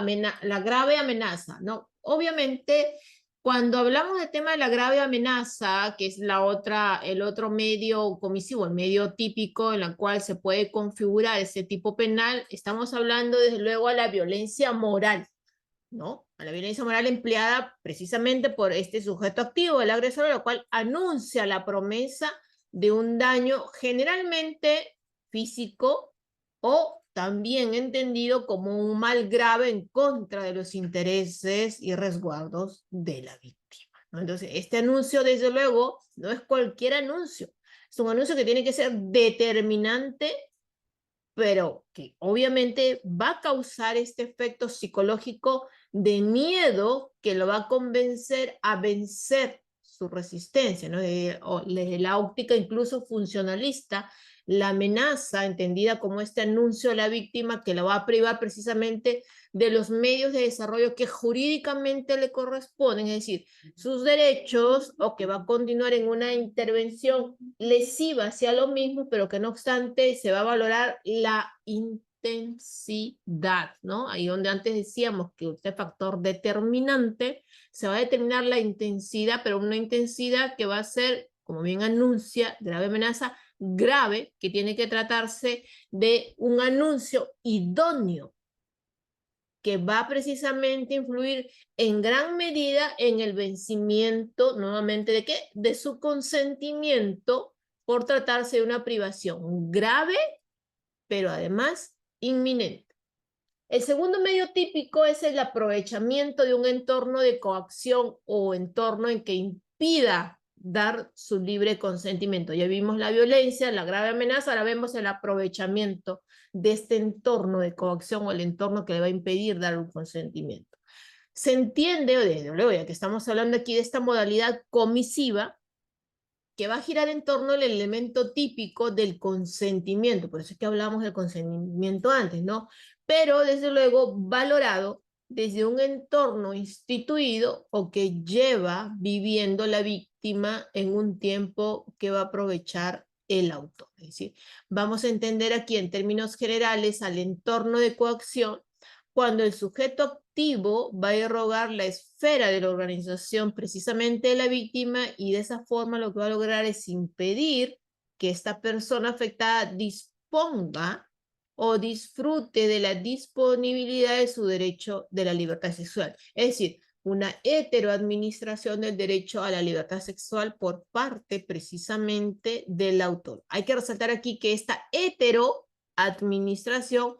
grave amenaza, ¿no? Obviamente, cuando hablamos del tema de la grave amenaza, que es el otro medio comisivo, el medio típico en el cual se puede configurar ese tipo penal, estamos hablando desde luego a la violencia moral, ¿no? A la violencia moral empleada precisamente por este sujeto activo, el agresor, lo cual anuncia la promesa de un daño generalmente físico o también entendido como un mal grave en contra de los intereses y resguardos de la víctima, ¿no? Entonces, este anuncio, desde luego, no es cualquier anuncio, es un anuncio que tiene que ser determinante, pero que obviamente va a causar este efecto psicológico de miedo que lo va a convencer a vencer su resistencia, ¿no? Desde la óptica incluso funcionalista, la amenaza, entendida como este anuncio a la víctima, que la va a privar precisamente de los medios de desarrollo que jurídicamente le corresponden, es decir, sus derechos, o que va a continuar en una intervención lesiva hacia lo mismo, pero que no obstante se va a valorar la intensidad, ¿no? Ahí donde antes decíamos que este factor determinante, se va a determinar la intensidad, pero una intensidad que va a ser, como bien anuncia, grave amenaza, grave, que tiene que tratarse de un anuncio idóneo, que va precisamente a influir en gran medida en el vencimiento, nuevamente, ¿de qué? De su consentimiento por tratarse de una privación grave, pero además inminente. El segundo medio típico es el aprovechamiento de un entorno de coacción o entorno en que impida dar su libre consentimiento. Ya vimos la violencia, la grave amenaza, ahora vemos el aprovechamiento de este entorno de coacción o el entorno que le va a impedir dar un consentimiento. Se entiende, desde luego, ya que estamos hablando aquí de esta modalidad comisiva, que va a girar en torno al elemento típico del consentimiento, por eso es que hablamos del consentimiento antes, ¿no? Pero desde luego valorado desde un entorno instituido o que lleva viviendo la víctima en un tiempo que va a aprovechar el autor. Es decir, vamos a entender aquí en términos generales al entorno de coacción cuando el sujeto activo va a irrogar la esfera de la organización precisamente de la víctima, y de esa forma lo que va a lograr es impedir que esta persona afectada disponga o disfrute de la disponibilidad de su derecho de la libertad sexual. Es decir, una heteroadministración del derecho a la libertad sexual por parte precisamente del autor. Hay que resaltar aquí que esta heteroadministración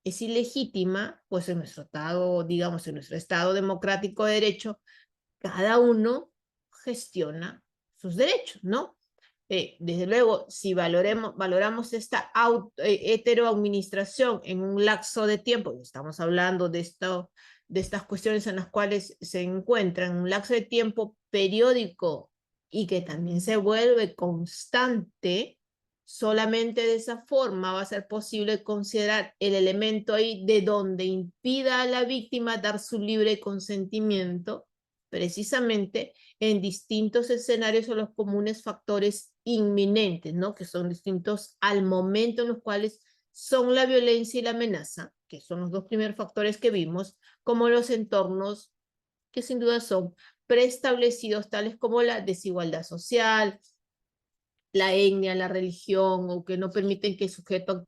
es ilegítima, pues en nuestro estado, digamos, en nuestro estado democrático de derecho, cada uno gestiona sus derechos, ¿no? Desde luego, si valoramos esta heteroadministración en un lapso de tiempo, y estamos hablando de estas cuestiones en las cuales se encuentran en un lapso de tiempo periódico y que también se vuelve constante, solamente de esa forma va a ser posible considerar el elemento ahí de donde impida a la víctima dar su libre consentimiento, precisamente en distintos escenarios o los comunes factores inminentes, ¿no? Que son distintos al momento en los cuales son la violencia y la amenaza, que son los dos primeros factores que vimos, como los entornos que sin duda son preestablecidos, tales como la desigualdad social, la etnia, la religión, o que no permiten que el sujeto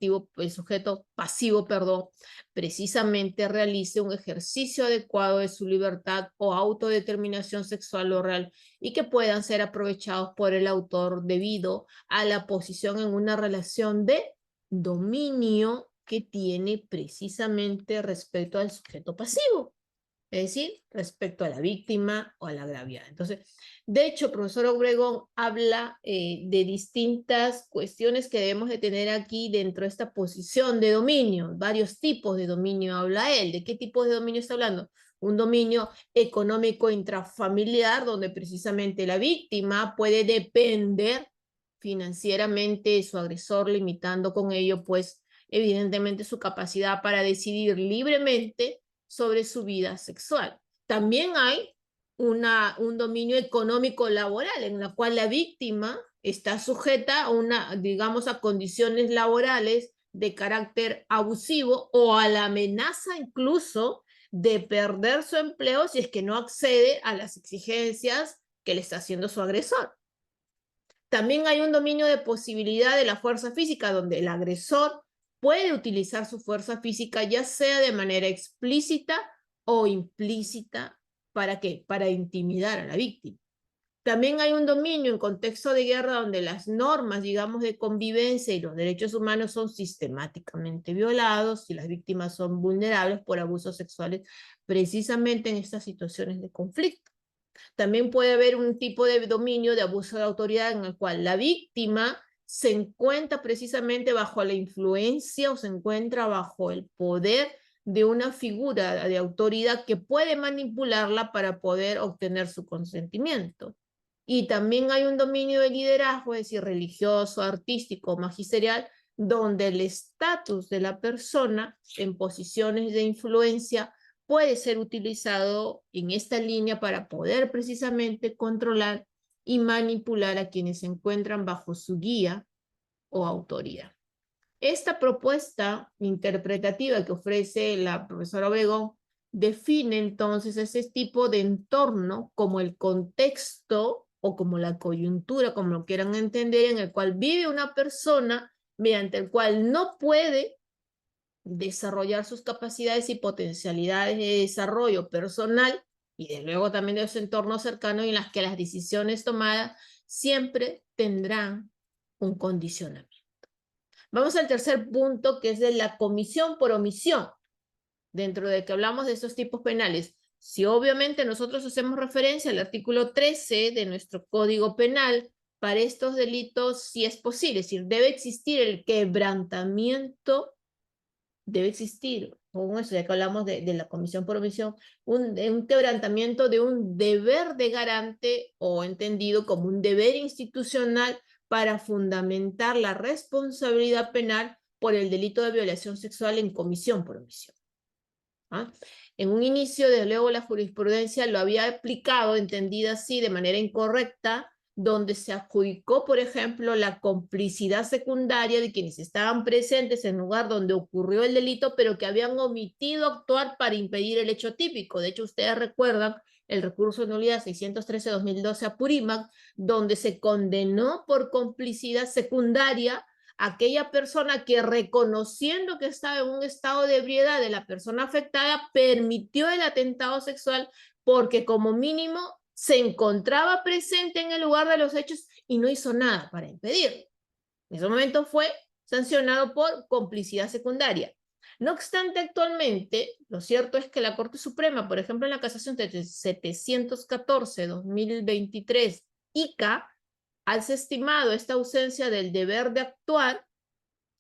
pasivo, perdón, precisamente realice un ejercicio adecuado de su libertad o autodeterminación sexual o real, y que puedan ser aprovechados por el autor debido a la posición en una relación de dominio que tiene precisamente respecto al sujeto pasivo. Es decir, respecto a la víctima o a la agraviada. Entonces, de hecho, el profesor Obregón habla de distintas cuestiones que debemos de tener aquí dentro de esta posición de dominio. Varios tipos de dominio habla él. ¿De qué tipo de dominio está hablando? Un dominio económico intrafamiliar, donde precisamente la víctima puede depender financieramente de su agresor, limitando con ello, pues, evidentemente su capacidad para decidir libremente sobre su vida sexual. También hay un dominio económico laboral en la cual la víctima está sujeta a digamos, a condiciones laborales de carácter abusivo o a la amenaza incluso de perder su empleo si es que no accede a las exigencias que le está haciendo su agresor. También hay un dominio de posibilidad de la fuerza física, donde el agresor puede utilizar su fuerza física, ya sea de manera explícita o implícita. ¿Para qué? Para intimidar a la víctima. También hay un dominio en contexto de guerra donde las normas, digamos, de convivencia y los derechos humanos son sistemáticamente violados y las víctimas son vulnerables por abusos sexuales precisamente en estas situaciones de conflicto. También puede haber un tipo de dominio de abuso de autoridad en el cual la víctima se encuentra precisamente bajo la influencia o se encuentra bajo el poder de una figura de autoridad que puede manipularla para poder obtener su consentimiento. Y también hay un dominio de liderazgo, es decir, religioso, artístico, magisterial, donde el estatus de la persona en posiciones de influencia puede ser utilizado en esta línea para poder precisamente controlar y manipular a quienes se encuentran bajo su guía o autoridad. Esta propuesta interpretativa que ofrece la profesora Obregón define entonces ese tipo de entorno como el contexto o como la coyuntura, como lo quieran entender, en el cual vive una persona mediante el cual no puede desarrollar sus capacidades y potencialidades de desarrollo personal y de luego también de los entornos cercanos en las que las decisiones tomadas siempre tendrán un condicionamiento. Vamos al tercer punto, que es de la comisión por omisión. Dentro de que hablamos de estos tipos penales, si obviamente nosotros hacemos referencia al artículo 13 de nuestro Código Penal, para estos delitos sí es posible, es decir, debe existir el quebrantamiento, debe existir, con eso ya que hablamos de la comisión por omisión, un quebrantamiento de un deber de garante o entendido como un deber institucional para fundamentar la responsabilidad penal por el delito de violación sexual en comisión por omisión. ¿Ah? En un inicio, desde luego, la jurisprudencia lo había aplicado, entendida así, de manera incorrecta, donde se adjudicó, por ejemplo, la complicidad secundaria de quienes estaban presentes en el lugar donde ocurrió el delito, pero que habían omitido actuar para impedir el hecho típico. De hecho, ustedes recuerdan el recurso de nulidad 613-2012 a Purímac, donde se condenó por complicidad secundaria aquella persona que, reconociendo que estaba en un estado de ebriedad de la persona afectada, permitió el atentado sexual porque como mínimo se encontraba presente en el lugar de los hechos y no hizo nada para impedirlo. En ese momento fue sancionado por complicidad secundaria. No obstante, actualmente, lo cierto es que la Corte Suprema, por ejemplo, en la casación de 714-2023, ICA, ha estimado esta ausencia del deber de actuar,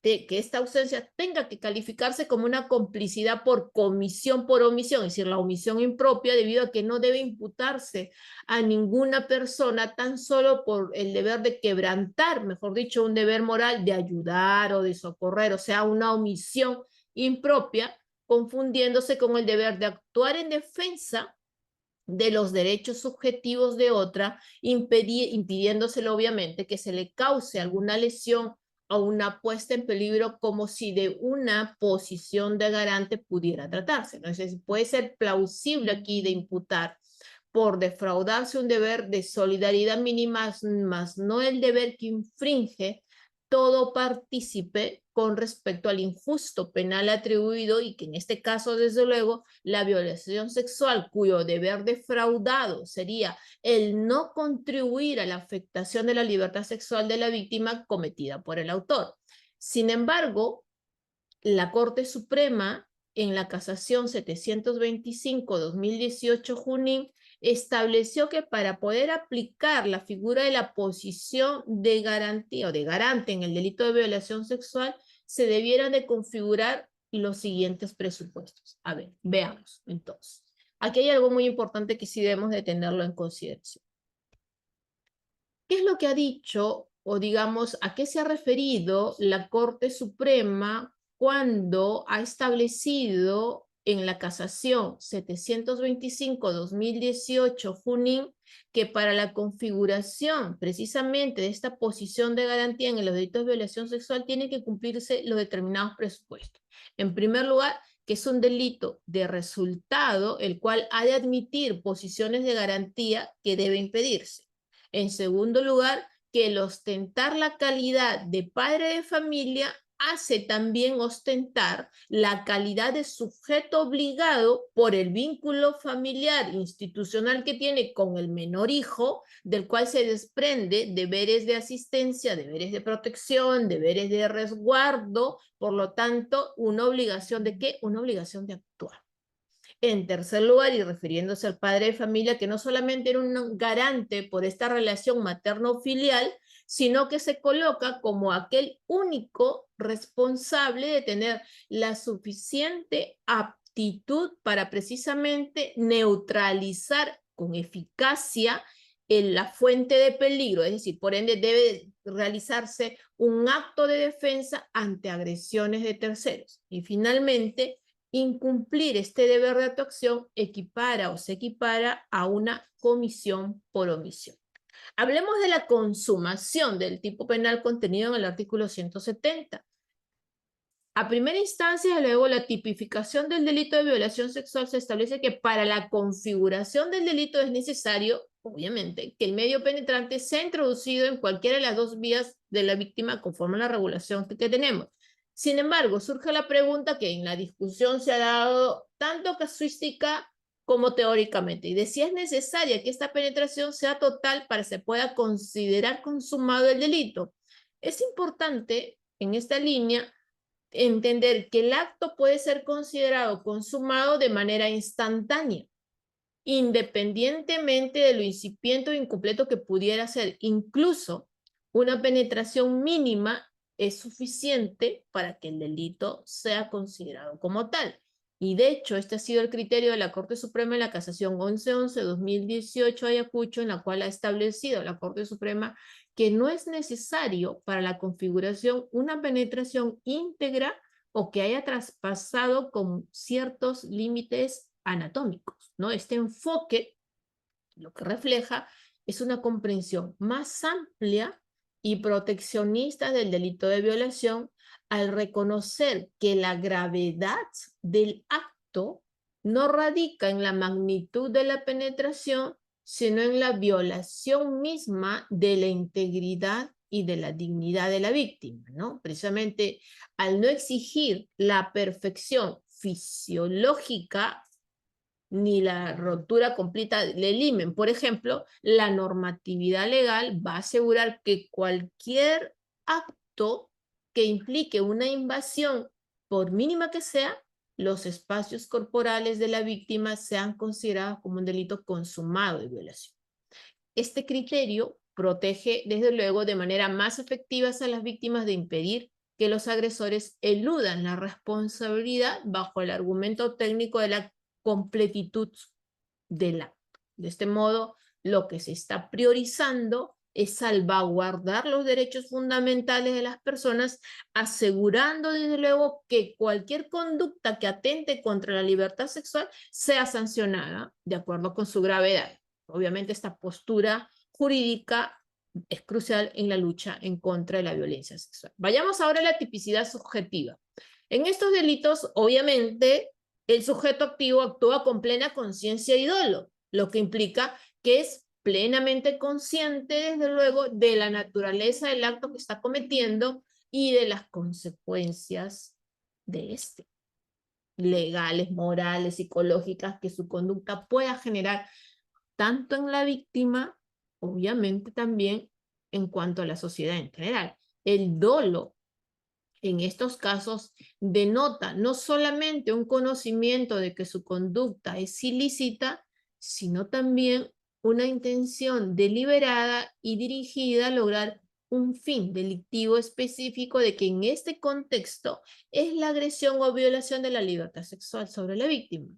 de que esta ausencia tenga que calificarse como una complicidad por comisión por omisión, es decir, la omisión impropia, debido a que no debe imputarse a ninguna persona tan solo por el deber de quebrantar, mejor dicho, un deber moral de ayudar o de socorrer, o sea, una omisión impropia, confundiéndose con el deber de actuar en defensa de los derechos subjetivos de otra, impidiéndosele obviamente que se le cause alguna lesión o una puesta en peligro, como si de una posición de garante pudiera tratarse. Entonces puede ser plausible aquí de imputar por defraudarse un deber de solidaridad mínima, más no el deber que infringe todo partícipe con respecto al injusto penal atribuido, y que en este caso, desde luego, la violación sexual, cuyo deber defraudado sería el no contribuir a la afectación de la libertad sexual de la víctima cometida por el autor. Sin embargo, la Corte Suprema, en la casación 725-2018 Junín, estableció que para poder aplicar la figura de la posición de garantía o de garante en el delito de violación sexual, se debieran de configurar los siguientes presupuestos. A ver, veamos entonces. Aquí hay algo muy importante que sí debemos de tenerlo en consideración. ¿Qué es lo que ha dicho, o digamos, a qué se ha referido la Corte Suprema cuando ha establecido en la casación 725-2018 Junín que para la configuración precisamente de esta posición de garantía en los delitos de violación sexual tienen que cumplirse los determinados presupuestos. En primer lugar, que es un delito de resultado, el cual ha de admitir posiciones de garantía que debe impedirse. En segundo lugar, que el ostentar la calidad de padre de familia hace también ostentar la calidad de sujeto obligado por el vínculo familiar institucional que tiene con el menor hijo, del cual se desprende deberes de asistencia, deberes de protección, deberes de resguardo, por lo tanto, una obligación ¿de qué? Una obligación de actuar. En tercer lugar, y refiriéndose al padre de familia, que no solamente era un garante por esta relación materno-filial, sino que se coloca como aquel único responsable de tener la suficiente aptitud para precisamente neutralizar con eficacia la fuente de peligro, es decir, por ende debe realizarse un acto de defensa ante agresiones de terceros. Y finalmente, incumplir este deber de actuación equipara o se equipara a una comisión por omisión. Hablemos de la consumación del tipo penal contenido en el artículo 170. A primera instancia, luego la tipificación del delito de violación sexual se establece que para la configuración del delito es necesario, obviamente, que el medio penetrante sea introducido en cualquiera de las dos vías de la víctima conforme a la regulación que tenemos. Sin embargo, surge la pregunta que en la discusión se ha dado tanto casuística como teóricamente, y de si es necesaria que esta penetración sea total para que se pueda considerar consumado el delito. Es importante en esta línea entender que el acto puede ser considerado consumado de manera instantánea, independientemente de lo incipiente o incompleto que pudiera ser. Incluso una penetración mínima es suficiente para que el delito sea considerado como tal. Y de hecho, este ha sido el criterio de la Corte Suprema en la Casación 1111-2018 Ayacucho, en la cual ha establecido la Corte Suprema que no es necesario para la configuración una penetración íntegra o que haya traspasado con ciertos límites anatómicos, ¿no? Este enfoque lo que refleja es una comprensión más amplia y proteccionista del delito de violación al reconocer que la gravedad del acto no radica en la magnitud de la penetración, sino en la violación misma de la integridad y de la dignidad de la víctima, ¿no? Precisamente al no exigir la perfección fisiológica ni la ruptura completa del himen. Por ejemplo, la normatividad legal va a asegurar que cualquier acto que implique una invasión, por mínima que sea, los espacios corporales de la víctima sean considerados como un delito consumado de violación. Este criterio protege, desde luego, de manera más efectiva a las víctimas de impedir que los agresores eludan la responsabilidad bajo el argumento técnico de la completitud del acto. De este modo, lo que se está priorizando es salvaguardar los derechos fundamentales de las personas, asegurando desde luego que cualquier conducta que atente contra la libertad sexual sea sancionada de acuerdo con su gravedad. Obviamente esta postura jurídica es crucial en la lucha en contra de la violencia sexual. Vayamos ahora a la tipicidad subjetiva. En estos delitos, obviamente, el sujeto activo actúa con plena conciencia y dolo, lo que implica que es plenamente consciente, desde luego, de la naturaleza del acto que está cometiendo y de las consecuencias de este, legales, morales, psicológicas, que su conducta pueda generar tanto en la víctima, obviamente también en cuanto a la sociedad en general. El dolo en estos casos denota no solamente un conocimiento de que su conducta es ilícita, sino también una intención deliberada y dirigida a lograr un fin delictivo específico de que en este contexto es la agresión o violación de la libertad sexual sobre la víctima.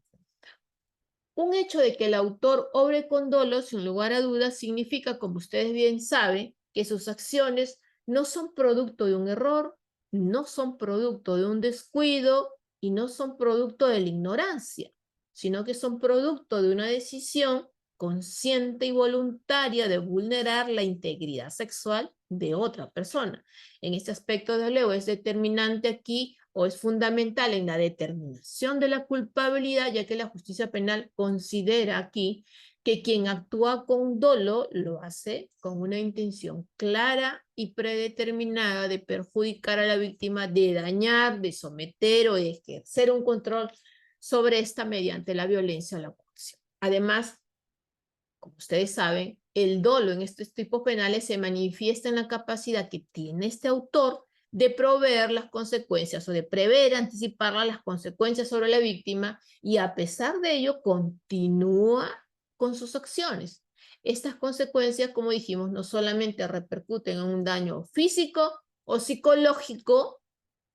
Un hecho de que el autor obre con dolo, sin lugar a dudas, significa, como ustedes bien saben, que sus acciones no son producto de un error, no son producto de un descuido, y no son producto de la ignorancia, sino que son producto de una decisión consciente y voluntaria de vulnerar la integridad sexual de otra persona. En este aspecto, de luego, es determinante aquí o es fundamental en la determinación de la culpabilidad, ya que la justicia penal considera aquí que quien actúa con dolo lo hace con una intención clara y predeterminada de perjudicar a la víctima, de dañar, de someter o de ejercer un control sobre esta mediante la violencia o la coacción. Además, como ustedes saben, el dolo en estos tipos penales se manifiesta en la capacidad que tiene este autor de proveer las consecuencias o de prever, anticipar las consecuencias sobre la víctima y a pesar de ello continúa con sus acciones. Estas consecuencias, como dijimos, no solamente repercuten en un daño físico o psicológico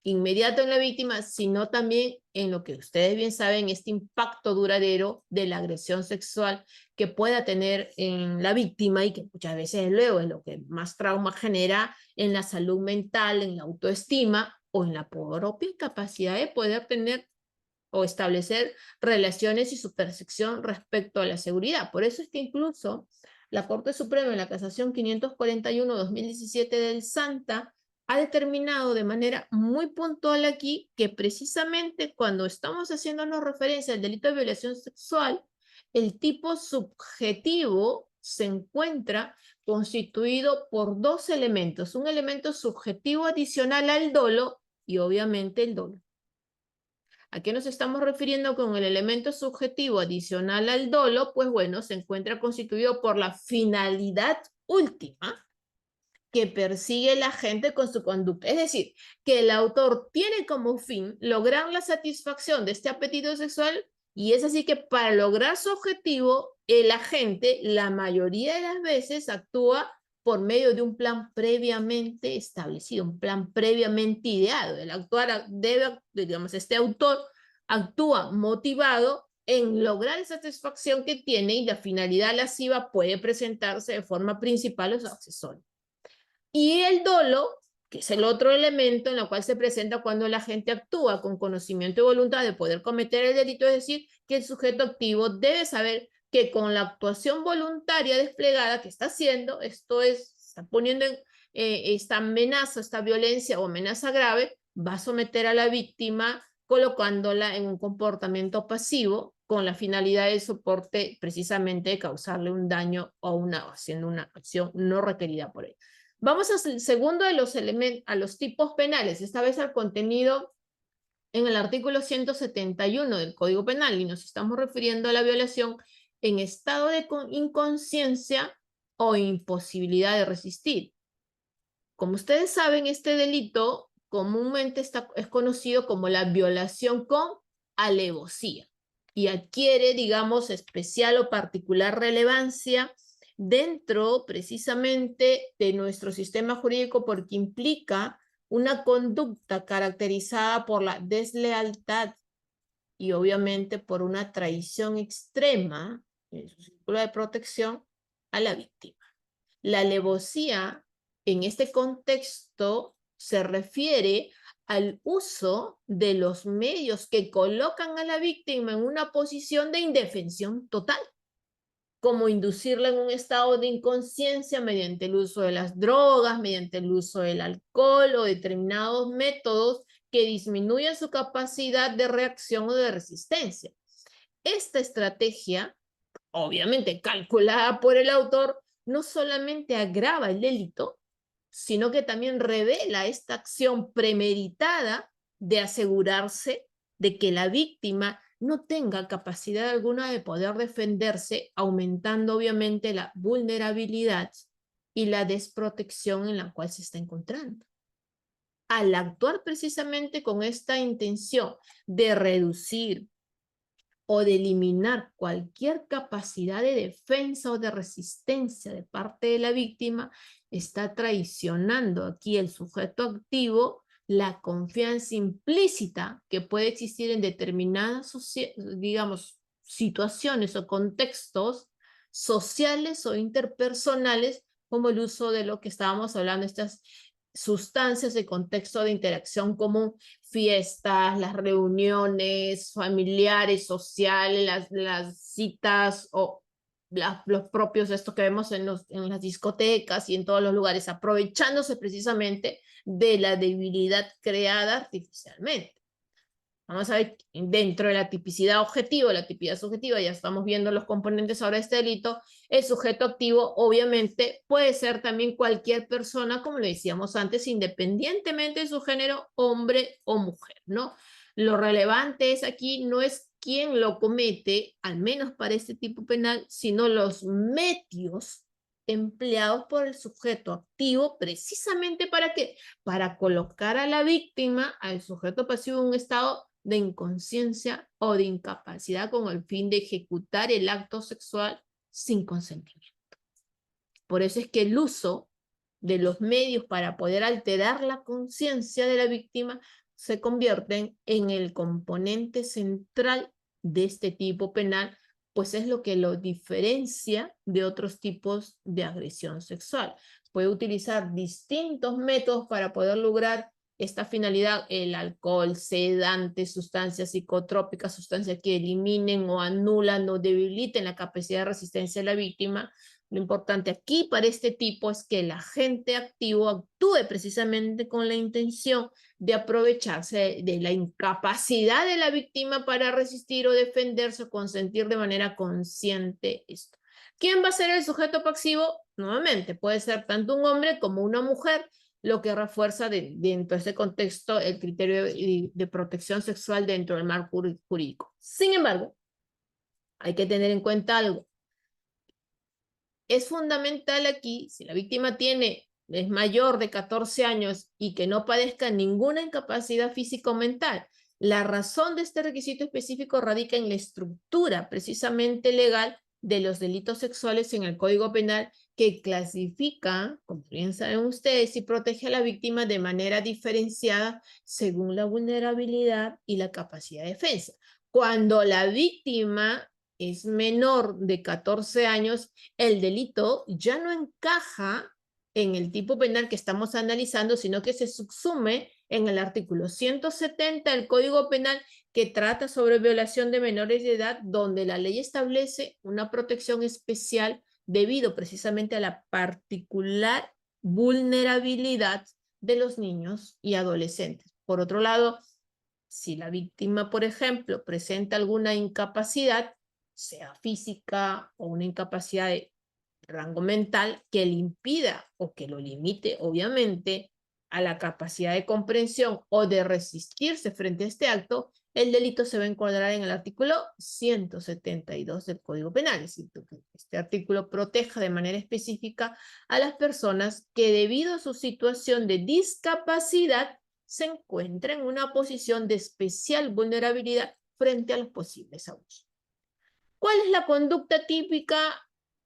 inmediato en la víctima, sino también en lo que ustedes bien saben, este impacto duradero de la agresión sexual que pueda tener en la víctima y que muchas veces luego es lo que más trauma genera en la salud mental, en la autoestima o en la propia capacidad de poder tener o establecer relaciones y su percepción respecto a la seguridad. Por eso es que incluso la Corte Suprema en la Casación 541-2017 del Santa ha determinado de manera muy puntual aquí que precisamente cuando estamos haciéndonos referencia al delito de violación sexual, el tipo subjetivo se encuentra constituido por dos elementos, un elemento subjetivo adicional al dolo y obviamente el dolo. ¿A qué nos estamos refiriendo con el elemento subjetivo adicional al dolo? Pues bueno, se encuentra constituido por la finalidad última que persigue la gente con su conducta. Es decir, que el autor tiene como fin lograr la satisfacción de este apetito sexual y es así que para lograr su objetivo, el agente la mayoría de las veces actúa por medio de un plan previamente establecido, un plan previamente ideado. El actuar debe, digamos, este autor actúa motivado en lograr esa satisfacción que tiene y la finalidad lasciva puede presentarse de forma principal o accesoria. Y el dolo, que es el otro elemento en el cual se presenta cuando la gente actúa con conocimiento y voluntad de poder cometer el delito, es decir, que el sujeto activo debe saber que con la actuación voluntaria desplegada que está haciendo, esto es, está poniendo en, esta amenaza, esta violencia o amenaza grave, va a someter a la víctima colocándola en un comportamiento pasivo con la finalidad de soporte precisamente de causarle un daño o haciendo una acción no requerida por él. Vamos al segundo de los elementos, a los tipos penales, esta vez al contenido en el artículo 171 del Código Penal, y nos estamos refiriendo a la violación en estado de inconsciencia o imposibilidad de resistir. Como ustedes saben, este delito comúnmente es conocido como la violación con alevosía y adquiere, digamos, especial o particular relevancia dentro precisamente de nuestro sistema jurídico porque implica una conducta caracterizada por la deslealtad y obviamente por una traición extrema en su círculo de protección a la víctima. La alevosía en este contexto se refiere al uso de los medios que colocan a la víctima en una posición de indefensión total, como inducirla en un estado de inconsciencia mediante el uso de las drogas, mediante el uso del alcohol o determinados métodos que disminuyen su capacidad de reacción o de resistencia. Esta estrategia, obviamente calculada por el autor, no solamente agrava el delito, sino que también revela esta acción premeditada de asegurarse de que la víctima no tenga capacidad alguna de poder defenderse, aumentando obviamente la vulnerabilidad y la desprotección en la cual se está encontrando. Al actuar precisamente con esta intención de reducir o de eliminar cualquier capacidad de defensa o de resistencia de parte de la víctima, está traicionando aquí el sujeto activo la confianza implícita que puede existir en determinadas, digamos, situaciones o contextos sociales o interpersonales, como el uso de lo que estábamos hablando, estas sustancias de contexto de interacción común, fiestas, las reuniones familiares, sociales, las citas o los propios de esto que vemos en las discotecas y en todos los lugares, aprovechándose precisamente de la debilidad creada artificialmente. Vamos a ver, dentro de la tipicidad objetiva, la tipicidad subjetiva, ya estamos viendo los componentes ahora de este delito. El sujeto activo, obviamente, puede ser también cualquier persona, como le decíamos antes, independientemente de su género, hombre o mujer, ¿no? Lo relevante es aquí, no es quién lo comete, al menos para este tipo penal, sino los medios empleados por el sujeto activo, precisamente ¿para qué? Para colocar a la víctima, al sujeto pasivo, en un estado de inconsciencia o de incapacidad con el fin de ejecutar el acto sexual sin consentimiento. Por eso es que el uso de los medios para poder alterar la conciencia de la víctima se convierten en el componente central de este tipo penal, pues es lo que lo diferencia de otros tipos de agresión sexual. Puede utilizar distintos métodos para poder lograr esta finalidad: el alcohol, sedantes, sustancias psicotrópicas, sustancias que eliminen o anulan o debiliten la capacidad de resistencia de la víctima. Lo importante aquí para este tipo es que el agente activo actúe precisamente con la intención de aprovecharse de la incapacidad de la víctima para resistir o defenderse o consentir de manera consciente esto. ¿Quién va a ser el sujeto pasivo? Nuevamente, puede ser tanto un hombre como una mujer, lo que refuerza dentro de este contexto el criterio de protección sexual dentro del marco jurídico. Sin embargo, hay que tener en cuenta algo. Es fundamental aquí, si la víctima es mayor de 14 años y que no padezca ninguna incapacidad física o mental, la razón de este requisito específico radica en la estructura precisamente legal de los delitos sexuales en el Código Penal, que clasifica, como bien saben ustedes, y protege a la víctima de manera diferenciada según la vulnerabilidad y la capacidad de defensa. Cuando la víctima es menor de 14 años, el delito ya no encaja en el tipo penal que estamos analizando, sino que se subsume en el artículo 170 del Código Penal, que trata sobre violación de menores de edad, donde la ley establece una protección especial debido precisamente a la particular vulnerabilidad de los niños y adolescentes. Por otro lado, si la víctima, por ejemplo, presenta alguna incapacidad, sea física o una incapacidad de rango mental que le impida o que lo limite, obviamente, a la capacidad de comprensión o de resistirse frente a este acto, el delito se va a encuadrar en el artículo 172 del Código Penal. Es decir, que este artículo proteja de manera específica a las personas que, debido a su situación de discapacidad, se encuentran en una posición de especial vulnerabilidad frente a los posibles abusos. ¿Cuál es la conducta típica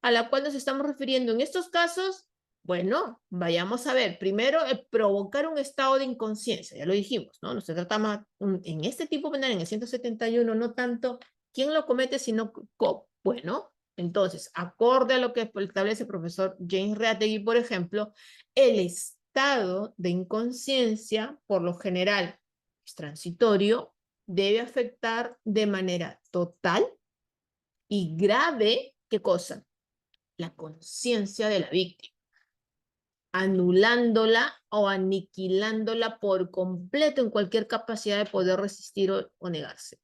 a la cual nos estamos refiriendo en estos casos? Bueno, vayamos a ver. Primero, provocar un estado de inconsciencia, ya lo dijimos, ¿no? No se trata más, en este tipo penal, en el 171, no tanto quién lo comete, sino cómo. Bueno, entonces, acorde a lo que establece el profesor James Reategui, por ejemplo, el estado de inconsciencia, por lo general, es transitorio, debe afectar de manera total y grave, ¿qué cosa? La conciencia de la víctima, anulándola o aniquilándola por completo en cualquier capacidad de poder resistir o negarse.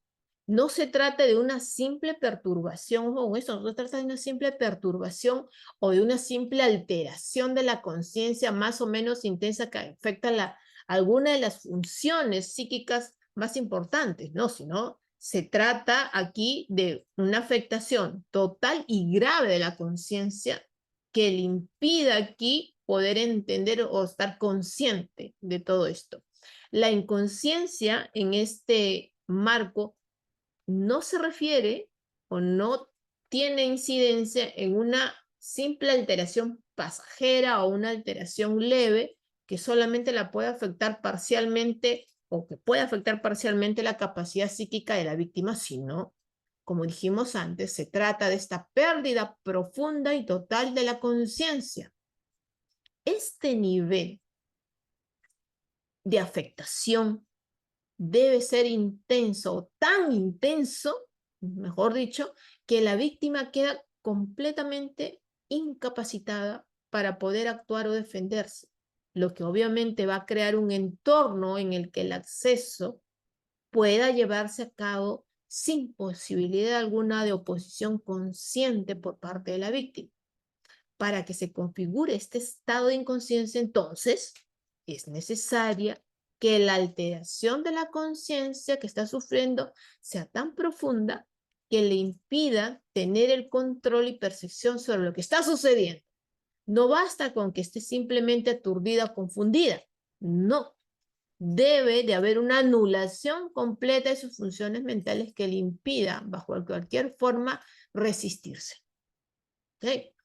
No se trata de una simple perturbación, o eso, no se trata de una simple perturbación o de una simple alteración de la conciencia más o menos intensa que afecta alguna de las funciones psíquicas más importantes, no, sino se trata aquí de una afectación total y grave de la conciencia que le impida aquí poder entender o estar consciente de todo esto. La inconsciencia en este marco no se refiere o no tiene incidencia en una simple alteración pasajera o una alteración leve que solamente la puede afectar parcialmente o que puede afectar parcialmente la capacidad psíquica de la víctima, sino, como dijimos antes, se trata de esta pérdida profunda y total de la conciencia. Este nivel de afectación debe ser intenso, tan intenso, mejor dicho, que la víctima queda completamente incapacitada para poder actuar o defenderse, lo que obviamente va a crear un entorno en el que el acceso pueda llevarse a cabo sin posibilidad alguna de oposición consciente por parte de la víctima. Para que se configure este estado de inconsciencia, entonces, es necesaria que la alteración de la conciencia que está sufriendo sea tan profunda que le impida tener el control y percepción sobre lo que está sucediendo. No basta con que esté simplemente aturdida o confundida. No. Debe de haber una anulación completa de sus funciones mentales que le impida, bajo cualquier forma, resistirse. ¿Okay?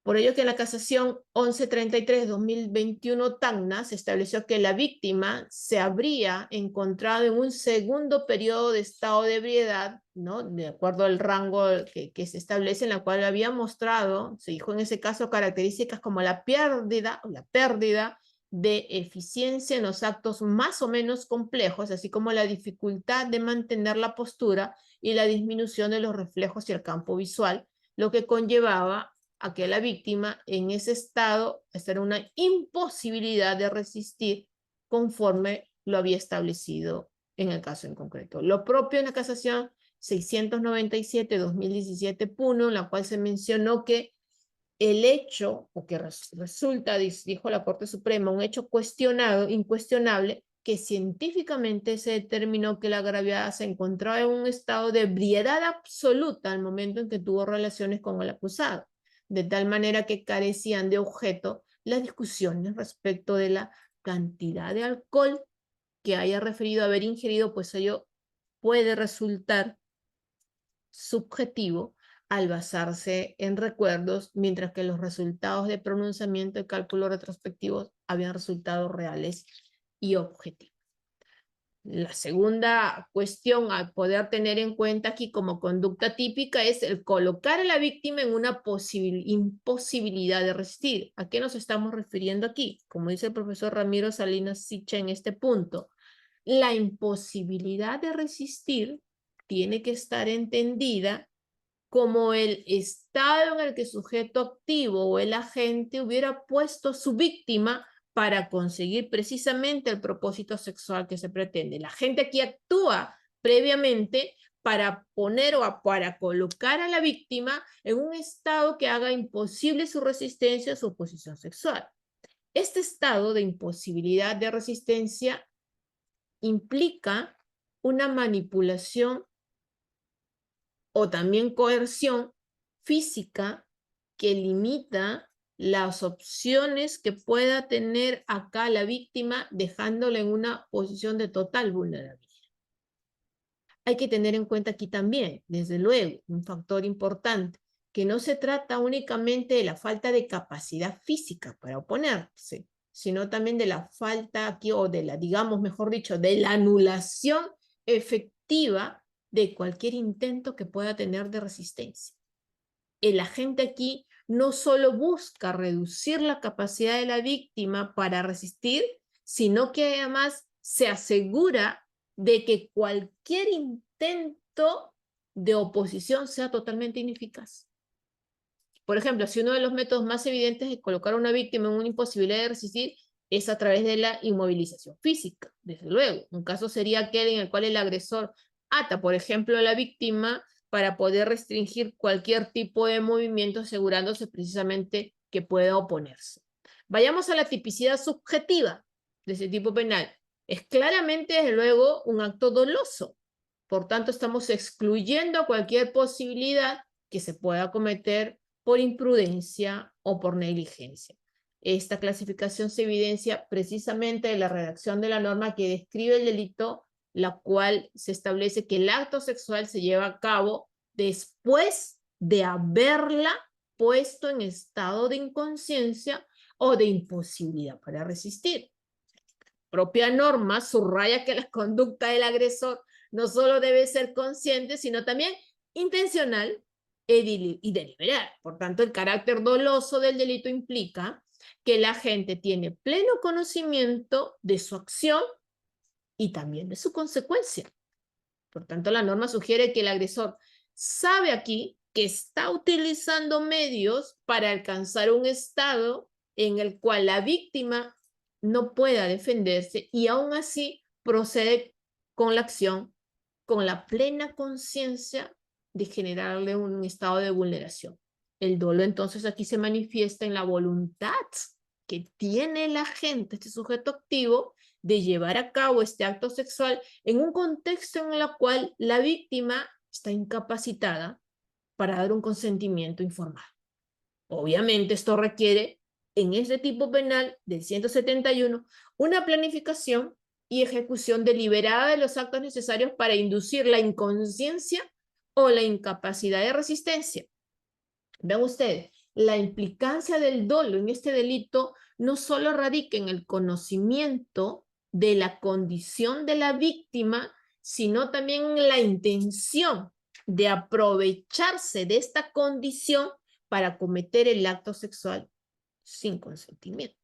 Por ello que en la casación 1133-2021 Tacna se estableció que la víctima se habría encontrado en un segundo periodo de estado de ebriedad, ¿no? De acuerdo al rango que se establece, en la cual había mostrado, se dijo en ese caso, características como la pérdida de eficiencia en los actos más o menos complejos, así como la dificultad de mantener la postura y la disminución de los reflejos y el campo visual, lo que conllevaba a que la víctima en ese estado estará una imposibilidad de resistir conforme lo había establecido en el caso en concreto. Lo propio en la casación 697-2017 Puno, en la cual se mencionó que el hecho, o que resulta, dijo la Corte Suprema, un hecho incuestionable, que científicamente se determinó que la agraviada se encontraba en un estado de ebriedad absoluta al momento en que tuvo relaciones con el acusado, de tal manera que carecían de objeto las discusiones respecto de la cantidad de alcohol que haya referido haber ingerido, pues ello puede resultar subjetivo al basarse en recuerdos, mientras que los resultados de pronunciamiento y cálculos retrospectivos habían resultado reales y objetivos. La segunda cuestión a poder tener en cuenta aquí como conducta típica es el colocar a la víctima en una imposibilidad de resistir. ¿A qué nos estamos refiriendo aquí? Como dice el profesor Ramiro Salinas Sicha en este punto, la imposibilidad de resistir tiene que estar entendida como el estado en el que el sujeto activo o el agente hubiera puesto a su víctima para conseguir precisamente el propósito sexual que se pretende. La gente aquí actúa previamente para poner o para colocar a la víctima en un estado que haga imposible su resistencia a su oposición sexual. Este estado de imposibilidad de resistencia implica una manipulación o también coerción física que limita las opciones que pueda tener acá la víctima, dejándola en una posición de total vulnerabilidad. Hay que tener en cuenta aquí también, desde luego, un factor importante, que no se trata únicamente de la falta de capacidad física para oponerse, sino también de la falta aquí, o de la, digamos, mejor dicho, de la anulación efectiva de cualquier intento que pueda tener de resistencia. El agente aquí no solo busca reducir la capacidad de la víctima para resistir, sino que además se asegura de que cualquier intento de oposición sea totalmente ineficaz. Por ejemplo, si uno de los métodos más evidentes de colocar a una víctima en una imposibilidad de resistir es a través de la inmovilización física, desde luego. Un caso sería aquel en el cual el agresor ata, por ejemplo, a la víctima para poder restringir cualquier tipo de movimiento, asegurándose precisamente que pueda oponerse. Vayamos a la tipicidad subjetiva de ese tipo penal. Es claramente, desde luego, un acto doloso. Por tanto, estamos excluyendo cualquier posibilidad que se pueda cometer por imprudencia o por negligencia. Esta clasificación se evidencia precisamente de la redacción de la norma que describe el delito, la cual se establece que el acto sexual se lleva a cabo después de haberla puesto en estado de inconsciencia o de imposibilidad para resistir. La propia norma subraya que la conducta del agresor no solo debe ser consciente, sino también intencional y deliberar. Por tanto, el carácter doloso del delito implica que el agente tiene pleno conocimiento de su acción y también de su consecuencia. Por tanto, la norma sugiere que el agresor sabe aquí que está utilizando medios para alcanzar un estado en el cual la víctima no pueda defenderse y aún así procede con la acción con la plena conciencia de generarle un estado de vulneración. El dolo entonces aquí se manifiesta en la voluntad que tiene el agente, este sujeto activo, de llevar a cabo este acto sexual en un contexto en el cual la víctima está incapacitada para dar un consentimiento informal. Obviamente esto requiere, en este tipo penal del 171, una planificación y ejecución deliberada de los actos necesarios para inducir la inconsciencia o la incapacidad de resistencia. Vean ustedes, la implicancia del dolo en este delito no solo radica en el conocimiento de la condición de la víctima, sino también en la intención de aprovecharse de esta condición para cometer el acto sexual sin consentimiento.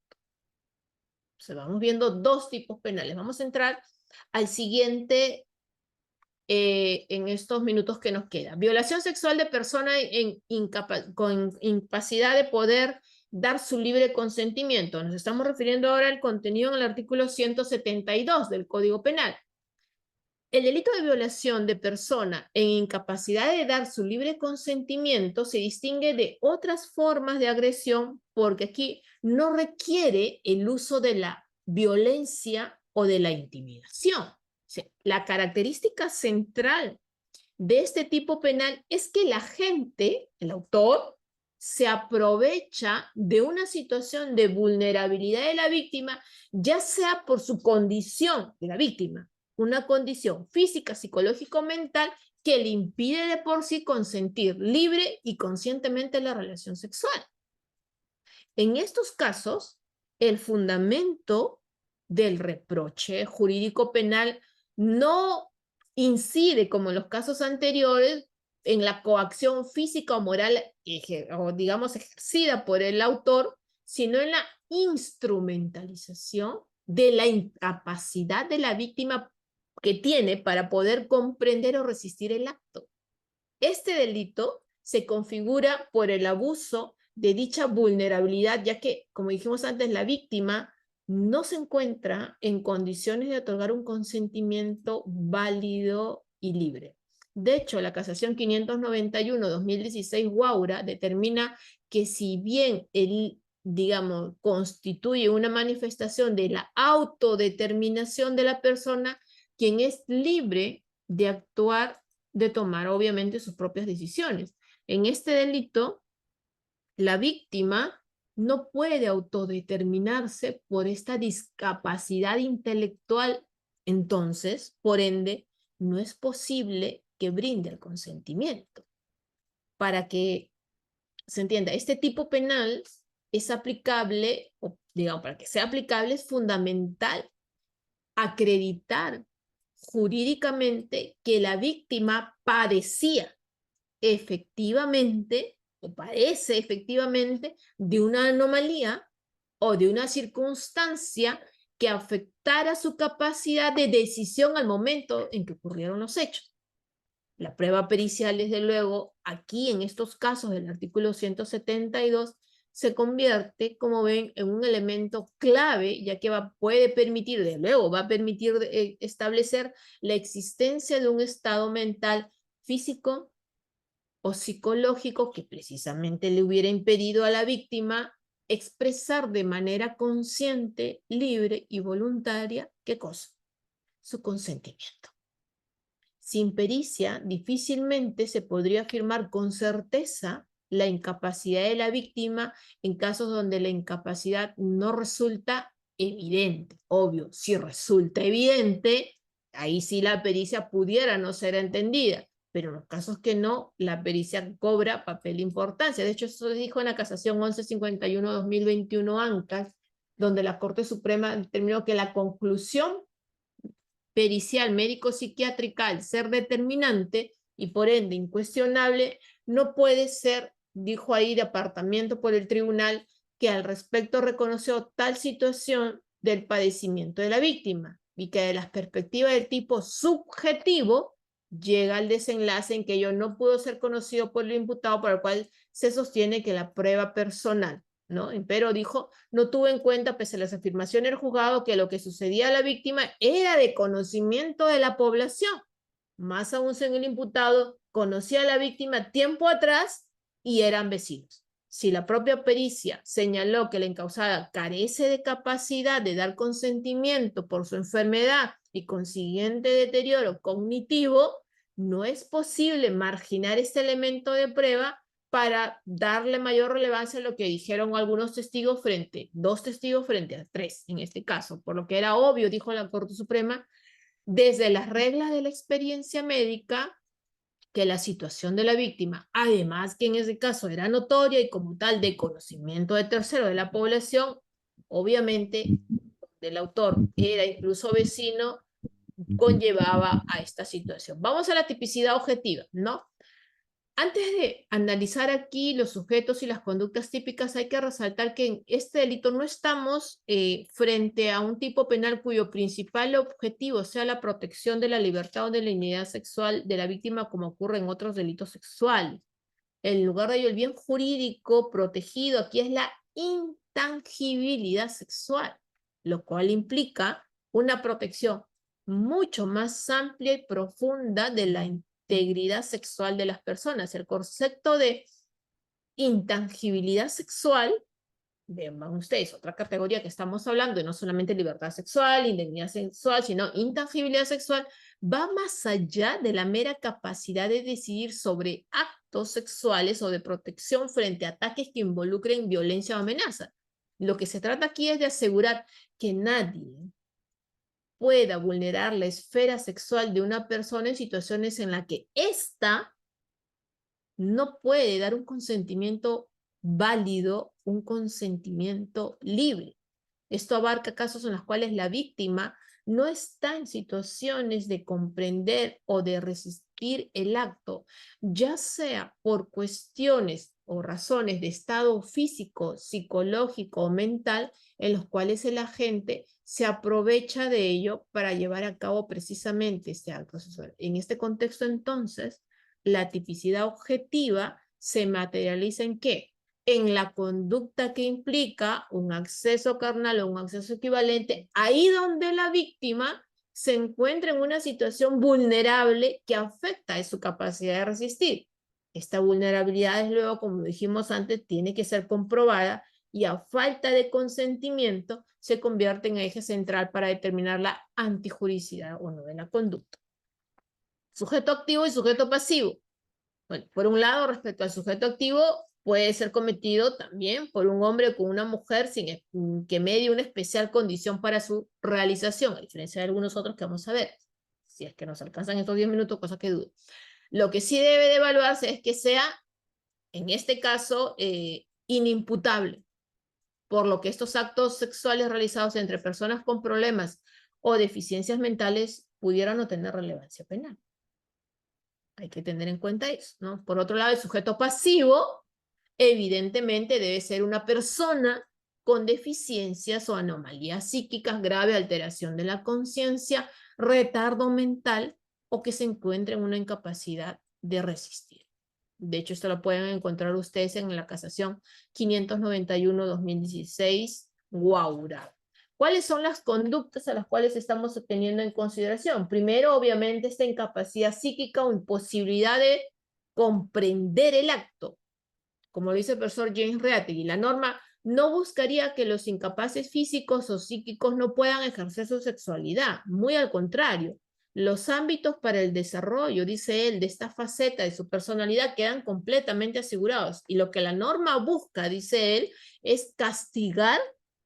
O sea, vamos viendo dos tipos penales. Vamos a entrar al siguiente en estos minutos que nos quedan. Violación sexual de persona con incapacidad de poder dar su libre consentimiento. Nos estamos refiriendo ahora al contenido en el artículo 172 del Código Penal. El delito de violación de persona en incapacidad de dar su libre consentimiento se distingue de otras formas de agresión porque aquí no requiere el uso de la violencia o de la intimidación. O sea, la característica central de este tipo penal es que el agente, el autor, se aprovecha de una situación de vulnerabilidad de la víctima, ya sea por su condición de la víctima, una condición física, psicológica o mental que le impide de por sí consentir libre y conscientemente la relación sexual. En estos casos, el fundamento del reproche jurídico penal no incide, como en los casos anteriores, en la coacción física o moral, o digamos ejercida por el autor, sino en la instrumentalización de la incapacidad de la víctima que tiene para poder comprender o resistir el acto. Este delito se configura por el abuso de dicha vulnerabilidad, ya que, como dijimos antes, la víctima no se encuentra en condiciones de otorgar un consentimiento válido y libre. De hecho, la casación 591-2016 Guaura determina que si bien digamos, constituye una manifestación de la autodeterminación de la persona, quien es libre de actuar, de tomar obviamente sus propias decisiones. En este delito, la víctima no puede autodeterminarse por esta discapacidad intelectual, entonces, por ende, no es posible que brinde el consentimiento. Para que se entienda, este tipo penal es aplicable, o digamos, para que sea aplicable es fundamental acreditar jurídicamente que la víctima padecía efectivamente o padece efectivamente de una anomalía o de una circunstancia que afectara su capacidad de decisión al momento en que ocurrieron los hechos. La prueba pericial, desde luego, aquí en estos casos del artículo 172, se convierte, como ven, en un elemento clave, ya que puede permitir, desde luego, va a permitir establecer la existencia de un estado mental físico o psicológico que precisamente le hubiera impedido a la víctima expresar de manera consciente, libre y voluntaria, ¿qué cosa? Su consentimiento. Sin pericia, difícilmente se podría afirmar con certeza la incapacidad de la víctima en casos donde la incapacidad no resulta evidente. Obvio, si resulta evidente, ahí sí la pericia pudiera no ser entendida, pero en los casos que no, la pericia cobra papel de importancia. De hecho, eso se dijo en la casación 1151-2021 ANCAS, donde la Corte Suprema determinó que la conclusión pericial médico-psiquiátrica, al ser determinante, y por ende incuestionable, no puede ser, dijo ahí de apartamiento por el tribunal, que al respecto reconoció tal situación del padecimiento de la víctima y que de las perspectivas del tipo subjetivo llega al desenlace en que ello no pudo ser conocido por el imputado, por el cual se sostiene que la prueba personal, ¿no? Pero dijo, no tuvo en cuenta, pese a las afirmaciones del juzgado, que lo que sucedía a la víctima era de conocimiento de la población. Más aún, según el imputado, conocía a la víctima tiempo atrás y eran vecinos. Si la propia pericia señaló que la encausada carece de capacidad de dar consentimiento por su enfermedad y consiguiente deterioro cognitivo, no es posible marginar este elemento de prueba para darle mayor relevancia a lo que dijeron algunos testigos dos testigos frente a 3 en este caso, por lo que era obvio, dijo la Corte Suprema, desde las reglas de la experiencia médica, que la situación de la víctima, además que en ese caso era notoria y como tal de conocimiento de tercero de la población, obviamente del autor era incluso vecino, conllevaba a esta situación. Vamos a la tipicidad objetiva, ¿no? Antes de analizar aquí los sujetos y las conductas típicas, hay que resaltar que en este delito no estamos frente a un tipo penal cuyo principal objetivo sea la protección de la libertad o de la dignidad sexual de la víctima, como ocurre en otros delitos sexuales. En lugar de ello, el bien jurídico protegido aquí es la intangibilidad sexual, lo cual implica una protección mucho más amplia y profunda de la integridad sexual de las personas. El concepto de intangibilidad sexual, vean ustedes, otra categoría que estamos hablando, y no solamente libertad sexual, integridad sexual, sino intangibilidad sexual, va más allá de la mera capacidad de decidir sobre actos sexuales o de protección frente a ataques que involucren violencia o amenaza. Lo que se trata aquí es de asegurar que nadie pueda vulnerar la esfera sexual de una persona en situaciones en las que ésta no puede dar un consentimiento válido, un consentimiento libre. Esto abarca casos en los cuales la víctima no está en situaciones de comprender o de resistir el acto, ya sea por cuestiones o razones de estado físico, psicológico o mental, en los cuales el agente se aprovecha de ello para llevar a cabo precisamente este acto sexual. En este contexto, entonces, la tipicidad objetiva se materializa ¿en qué? En la conducta que implica un acceso carnal o un acceso equivalente, ahí donde la víctima se encuentra en una situación vulnerable que afecta a su capacidad de resistir. Esta vulnerabilidad, es luego, como dijimos antes, tiene que ser comprobada y a falta de consentimiento se convierte en eje central para determinar la antijuricidad o no de la conducta. Sujeto activo y sujeto pasivo. Bueno, por un lado, respecto al sujeto activo, puede ser cometido también por un hombre o con una mujer sin que medie una especial condición para su realización, a diferencia de algunos otros que vamos a ver, si es que nos alcanzan estos 10 minutos, cosa que dudo. Lo que sí debe de evaluarse es que sea, en este caso, inimputable, por lo que estos actos sexuales realizados entre personas con problemas o deficiencias mentales pudieran no tener relevancia penal. Hay que tener en cuenta eso, ¿no? Por otro lado, el sujeto pasivo, evidentemente, debe ser una persona con deficiencias o anomalías psíquicas grave, alteración de la conciencia, retardo mental o que se encuentre en una incapacidad de resistir. De hecho, esto lo pueden encontrar ustedes en la casación 591-2016, Guaura. ¿Cuáles son las conductas a las cuales estamos teniendo en consideración? Primero, obviamente, esta incapacidad psíquica o imposibilidad de comprender el acto. Como lo dice el profesor James Reategui, la norma no buscaría que los incapaces físicos o psíquicos no puedan ejercer su sexualidad. Muy al contrario, los ámbitos para el desarrollo, dice él, de esta faceta de su personalidad quedan completamente asegurados. Y lo que la norma busca, dice él, es castigar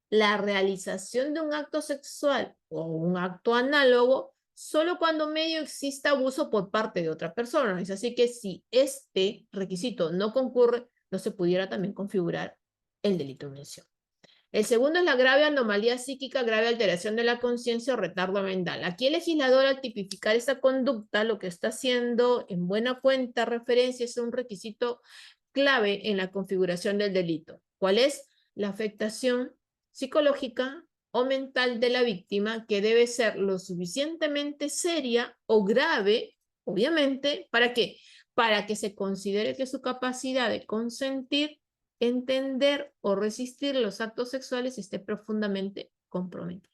la realización de un acto sexual o un acto análogo solo cuando medio exista abuso por parte de otra persona. Es así que si este requisito no concurre, no se pudiera también configurar el delito de mención. El segundo es la grave anomalía psíquica, grave alteración de la conciencia o retardo mental. Aquí el legislador, al tipificar esa conducta, lo que está haciendo en buena cuenta referencia es un requisito clave en la configuración del delito. ¿Cuál es? La afectación psicológica o mental de la víctima, que debe ser lo suficientemente seria o grave, obviamente, ¿para qué? Para que se considere que su capacidad de consentir, entender o resistir los actos sexuales esté profundamente comprometida.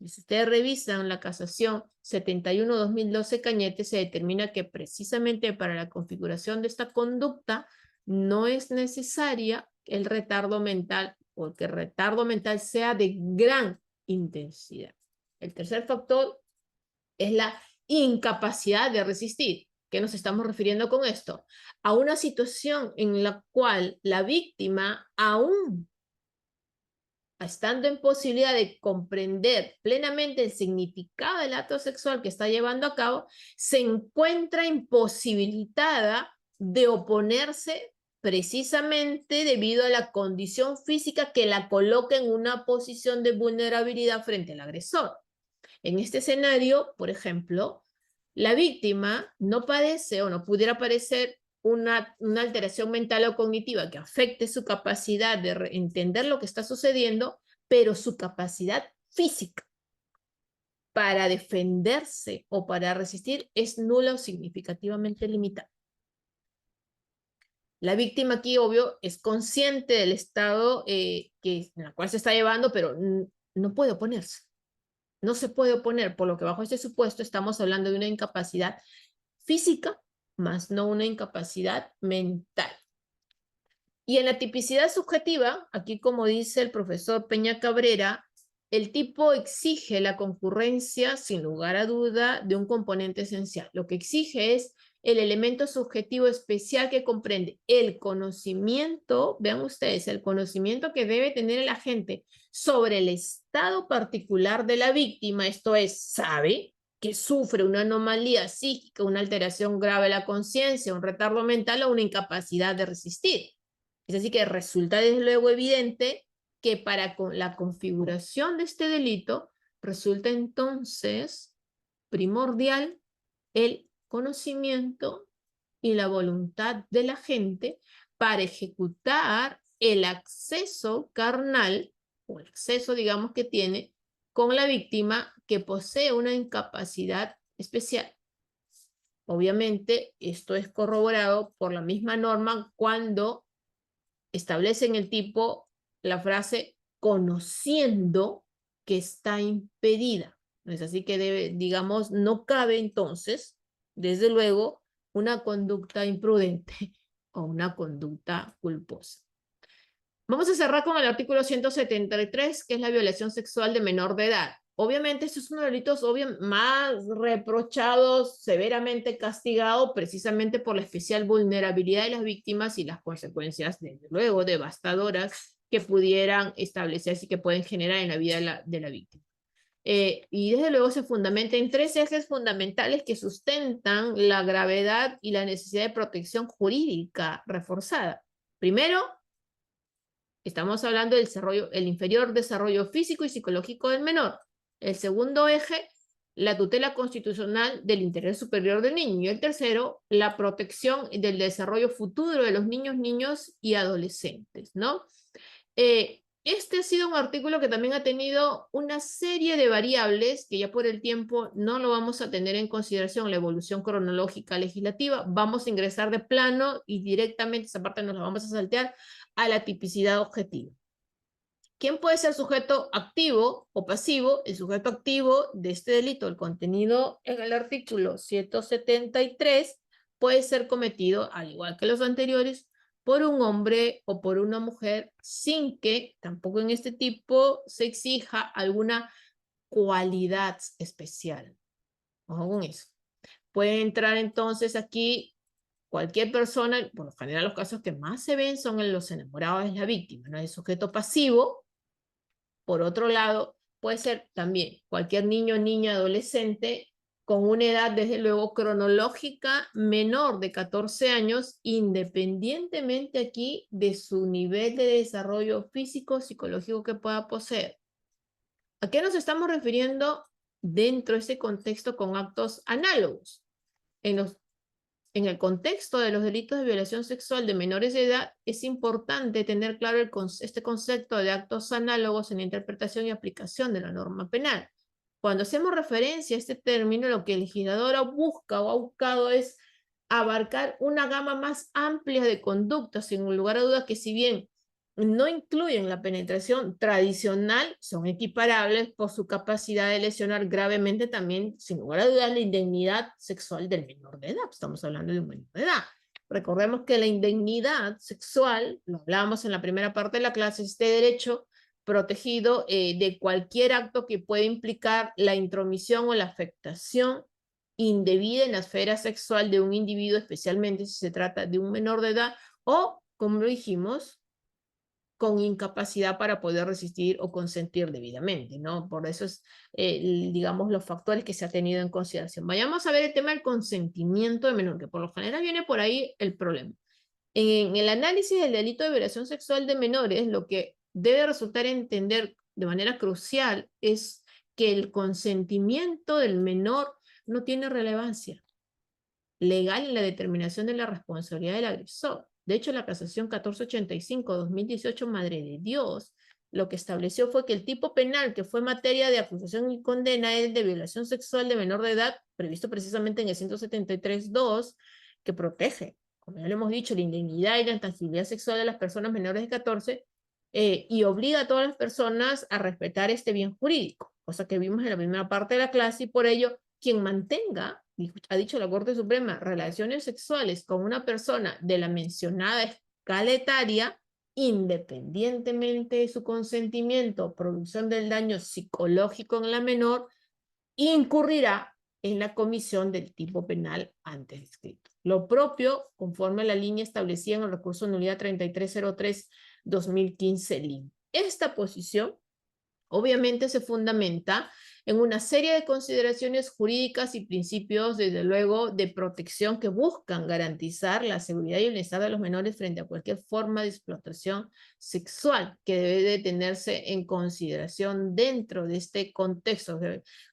Si ustedes revisan la casación 71-2012 Cañete, se determina que precisamente para la configuración de esta conducta no es necesaria el retardo mental, o que el retardo mental sea de gran intensidad. El tercer factor es la incapacidad de resistir. ¿Qué nos estamos refiriendo con esto? A una situación en la cual la víctima, aún estando en posibilidad de comprender plenamente el significado del acto sexual que está llevando a cabo, se encuentra imposibilitada de oponerse precisamente debido a la condición física que la coloca en una posición de vulnerabilidad frente al agresor. En este escenario, por ejemplo, la víctima no padece o no pudiera padecer una alteración mental o cognitiva que afecte su capacidad de entender lo que está sucediendo, pero su capacidad física para defenderse o para resistir es nula o significativamente limitada. La víctima aquí, obvio, es consciente del estado en el cual se está llevando, pero no puede oponerse. No se puede oponer, por lo que bajo este supuesto estamos hablando de una incapacidad física, más no una incapacidad mental. Y en la tipicidad subjetiva, aquí como dice el profesor Peña Cabrera, el tipo exige la concurrencia, sin lugar a duda, de un componente esencial. Lo que exige es el elemento subjetivo especial que comprende el conocimiento, vean ustedes, el conocimiento que debe tener el agente sobre el estado particular de la víctima, esto es, sabe que sufre una anomalía psíquica, una alteración grave de la conciencia, un retardo mental o una incapacidad de resistir. Es así que resulta desde luego evidente que para la configuración de este delito resulta entonces primordial el conocimiento y la voluntad de la gente para ejecutar el acceso carnal, o el acceso, digamos, que tiene con la víctima que posee una incapacidad especial. Obviamente, esto es corroborado por la misma norma cuando establece en el tipo la frase conociendo que está impedida. ¿No es así que debe, digamos, no cabe entonces, desde luego, una conducta imprudente o una conducta culposa? Vamos a cerrar con el artículo 173, que es la violación sexual de menor de edad. Obviamente, estos son los delitos más reprochados, severamente castigados, precisamente por la especial vulnerabilidad de las víctimas y las consecuencias, desde luego, devastadoras que pudieran establecerse y que pueden generar en la vida de la víctima. Y desde luego se fundamenta en tres ejes fundamentales que sustentan la gravedad y la necesidad de protección jurídica reforzada. Primero, estamos hablando del el inferior desarrollo físico y psicológico del menor. El segundo eje, la tutela constitucional del interés superior del niño. Y el tercero, la protección del desarrollo futuro de los niños y adolescentes, ¿no? Este ha sido un artículo que también ha tenido una serie de variables que ya por el tiempo no lo vamos a tener en consideración, la evolución cronológica legislativa. Vamos a ingresar de plano y directamente esa parte nos la vamos a saltear a la tipicidad objetiva. ¿Quién puede ser sujeto activo o pasivo? El sujeto activo de este delito, el contenido en el artículo 173, puede ser cometido, al igual que los anteriores, por un hombre o por una mujer, sin que tampoco en este tipo se exija alguna cualidad especial. Ojo con eso. Puede entrar entonces aquí cualquier persona, por lo general los casos que más se ven son en los enamorados de la víctima, ¿no? El sujeto pasivo, por otro lado, puede ser también cualquier niño, niña, adolescente con una edad, desde luego, cronológica menor de 14 años, independientemente aquí de su nivel de desarrollo físico, psicológico que pueda poseer. ¿A qué nos estamos refiriendo dentro de ese contexto con actos análogos? En el contexto de los delitos de violación sexual de menores de edad, es importante tener claro este concepto de actos análogos en la interpretación y aplicación de la norma penal. Cuando hacemos referencia a este término, lo que el legislador busca o ha buscado es abarcar una gama más amplia de conductas, sin lugar a dudas que si bien no incluyen la penetración tradicional, son equiparables por su capacidad de lesionar gravemente también, sin lugar a dudas, la indignidad sexual del menor de edad. Estamos hablando de un menor de edad. Recordemos que la indignidad sexual, lo hablábamos en la primera parte de la clase, es este derecho protegido de cualquier acto que pueda implicar la intromisión o la afectación indebida en la esfera sexual de un individuo, especialmente si se trata de un menor de edad o, como lo dijimos, con incapacidad para poder resistir o consentir debidamente, ¿no? Por eso es, digamos, los factores que se ha tenido en consideración. Vayamos a ver el tema del consentimiento de menor, que por lo general viene por ahí el problema. En el análisis del delito de violación sexual de menores, lo que debe resultar entender de manera crucial es que el consentimiento del menor no tiene relevancia legal en la determinación de la responsabilidad del agresor. De hecho, la casación 1485-2018, Madre de Dios, lo que estableció fue que el tipo penal que fue materia de acusación y condena es de violación sexual de menor de edad, previsto precisamente en el 173.2, que protege, como ya lo hemos dicho, la indignidad y la intangibilidad sexual de las personas menores de 14 y obliga a todas las personas a respetar este bien jurídico, cosa que vimos en la primera parte de la clase, y por ello, quien mantenga, ha dicho la Corte Suprema, relaciones sexuales con una persona de la mencionada escala etaria, independientemente de su consentimiento o producción del daño psicológico en la menor, incurrirá en la comisión del tipo penal antes descrito. Lo propio, conforme a la línea establecida en el recurso de nulidad 3303-2015 LIN. Esta posición obviamente se fundamenta en una serie de consideraciones jurídicas y principios, desde luego, de protección que buscan garantizar la seguridad y el bienestar de los menores frente a cualquier forma de explotación sexual que debe de tenerse en consideración dentro de este contexto,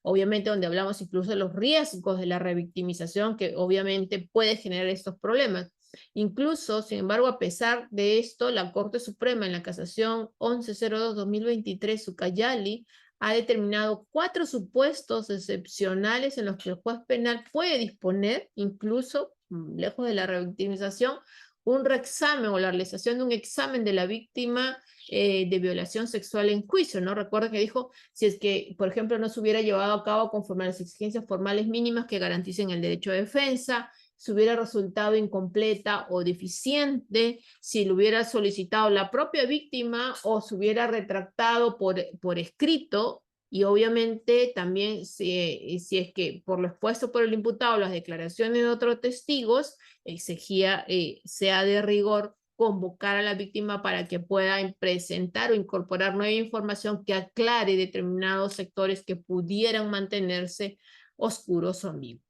obviamente donde hablamos incluso de los riesgos de la revictimización que obviamente puede generar estos problemas. Incluso, sin embargo, a pesar de esto, la Corte Suprema en la casación 1102-2023, Ucayali, ha determinado 4 supuestos excepcionales en los que el juez penal puede disponer, incluso, lejos de la revictimización, un reexamen o la realización de un examen de la víctima de violación sexual en juicio, ¿no? Recuerda que dijo, si es que, por ejemplo, no se hubiera llevado a cabo conforme a las exigencias formales mínimas que garanticen el derecho de defensa, si hubiera resultado incompleta o deficiente, si lo hubiera solicitado la propia víctima o se hubiera retractado por escrito, y obviamente también si es que por lo expuesto por el imputado las declaraciones de otros testigos, exigía, sea de rigor, convocar a la víctima para que pueda presentar o incorporar nueva información que aclare determinados sectores que pudieran mantenerse oscuros o ambiguos.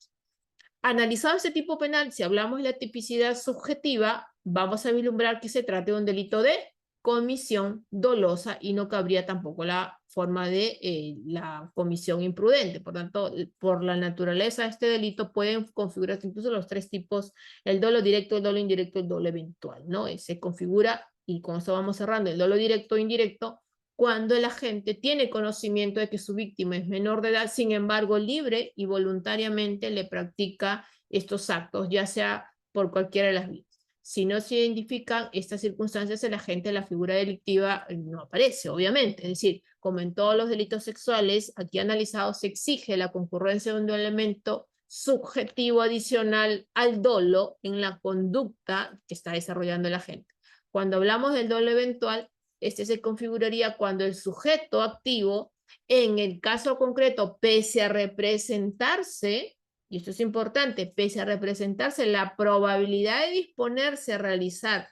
Analizado este tipo penal, si hablamos de la tipicidad subjetiva, vamos a vislumbrar que se trata de un delito de comisión dolosa y no cabría tampoco la forma de la comisión imprudente. Por tanto, por la naturaleza de este delito pueden configurarse incluso los 3 tipos, el dolo directo, el dolo indirecto, el dolo eventual, ¿no? Se configura, y con esto vamos cerrando, el dolo directo o indirecto, cuando el agente tiene conocimiento de que su víctima es menor de edad, sin embargo, libre y voluntariamente le practica estos actos, ya sea por cualquiera de las vías. Si no se identifican estas circunstancias, el agente de la figura delictiva no aparece, obviamente. Es decir, como en todos los delitos sexuales, aquí analizados, se exige la concurrencia de un elemento subjetivo adicional al dolo en la conducta que está desarrollando el agente. Cuando hablamos del dolo eventual, este se configuraría cuando el sujeto activo, en el caso concreto, pese a representarse, y esto es importante, pese a representarse la probabilidad de disponerse a realizar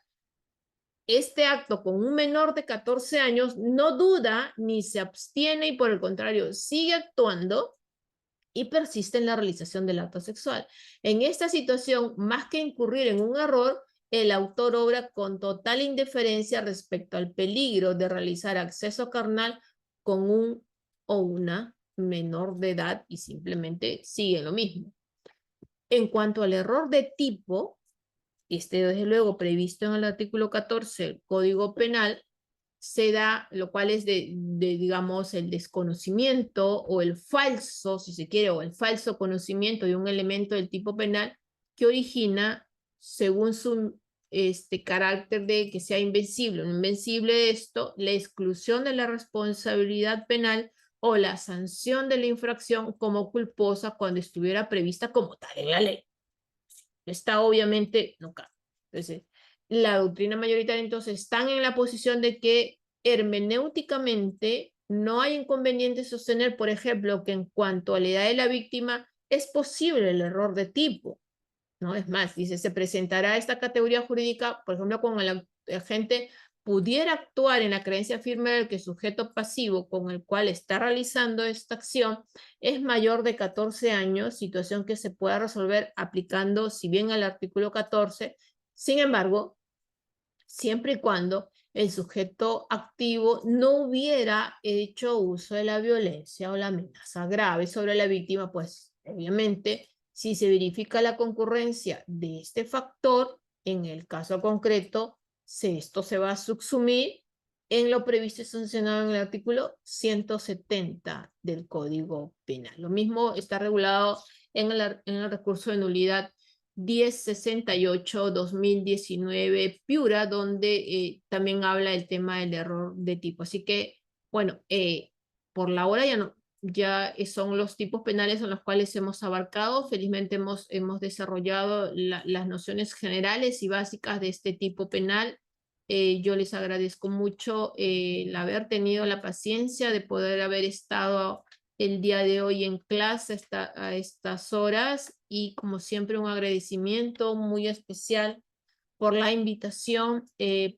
este acto con un menor de 14 años, no duda ni se abstiene y por el contrario sigue actuando, y persiste en la realización del acto sexual. En esta situación, más que incurrir en un error, el autor obra con total indiferencia respecto al peligro de realizar acceso carnal con un o una menor de edad y simplemente sigue lo mismo. En cuanto al error de tipo, desde luego previsto en el artículo 14 del Código Penal, se da, lo cual es digamos, el desconocimiento o el falso, si se quiere, o el falso conocimiento de un elemento del tipo penal que origina, según su carácter de que sea invencible o no invencible esto, la exclusión de la responsabilidad penal o la sanción de la infracción como culposa cuando estuviera prevista como tal en la ley. Está obviamente, no cabe. Entonces, la doctrina mayoritaria entonces están en la posición de que hermenéuticamente no hay inconveniente sostener, por ejemplo, que en cuanto a la edad de la víctima es posible el error de tipo, ¿no? Es más, dice, se presentará esta categoría jurídica, por ejemplo, cuando el agente pudiera actuar en la creencia firme del que el sujeto pasivo con el cual está realizando esta acción es mayor de 14 años, situación que se pueda resolver aplicando, si bien al artículo 14, sin embargo, siempre y cuando el sujeto activo no hubiera hecho uso de la violencia o la amenaza grave sobre la víctima, pues obviamente si se verifica la concurrencia de este factor, en el caso concreto, esto se va a subsumir en lo previsto y sancionado en el artículo 170 del Código Penal. Lo mismo está regulado en el recurso de nulidad 1068-2019 Piura, donde también habla el tema del error de tipo. Así que, bueno, por la hora ya son los tipos penales en los cuales hemos abarcado. Felizmente hemos desarrollado las nociones generales y básicas de este tipo penal. Yo les agradezco mucho el haber tenido la paciencia de poder haber estado el día de hoy en clase a estas horas y como siempre un agradecimiento muy especial por la invitación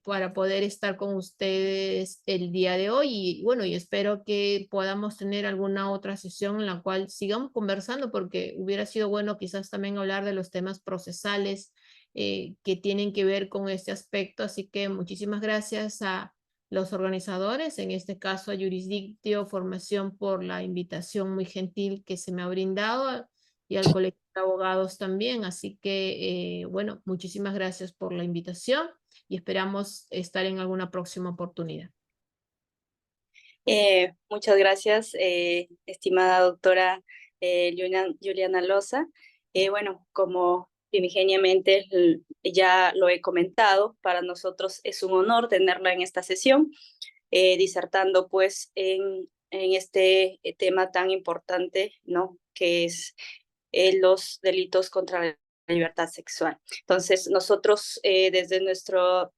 para poder estar con ustedes el día de hoy y bueno, y espero que podamos tener alguna otra sesión en la cual sigamos conversando porque hubiera sido bueno quizás también hablar de los temas procesales que tienen que ver con este aspecto, así que muchísimas gracias a los organizadores, en este caso a Jurisdictio Formación por la invitación muy gentil que se me ha brindado y al colegio de abogados también. Así que, bueno, muchísimas gracias por la invitación y esperamos estar en alguna próxima oportunidad. Muchas gracias, estimada doctora Juliana Loza. Bueno, como primigeniamente ya lo he comentado, para nosotros es un honor tenerla en esta sesión, disertando pues en este tema tan importante, ¿no? Que es los delitos contra la libertad sexual. Entonces, nosotros de nuestro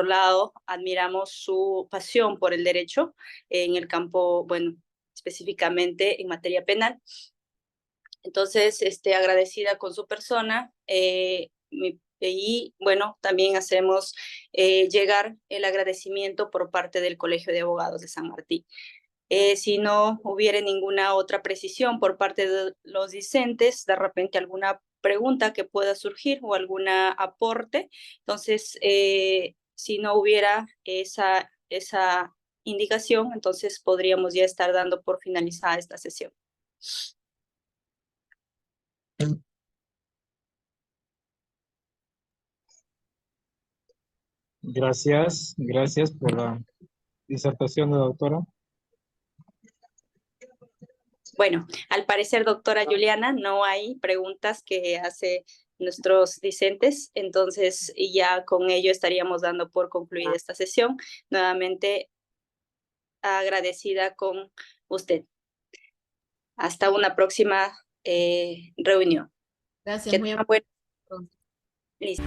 lado admiramos su pasión por el derecho en el campo, bueno, específicamente en materia penal. Entonces, agradecida con su persona y, bueno, también hacemos llegar el agradecimiento por parte del Colegio de Abogados de San Martín. Si no hubiera ninguna otra precisión por parte de los discentes, de repente alguna pregunta que pueda surgir o algún aporte, entonces, si no hubiera esa indicación, entonces podríamos ya estar dando por finalizada esta sesión. Gracias por la disertación de la doctora. Bueno, al parecer, doctora Juliana, no hay preguntas que hace nuestros discentes, entonces ya con ello estaríamos dando por concluida esta sesión. Nuevamente agradecida con usted. Hasta una próxima reunión. Gracias, muy amable. Listo.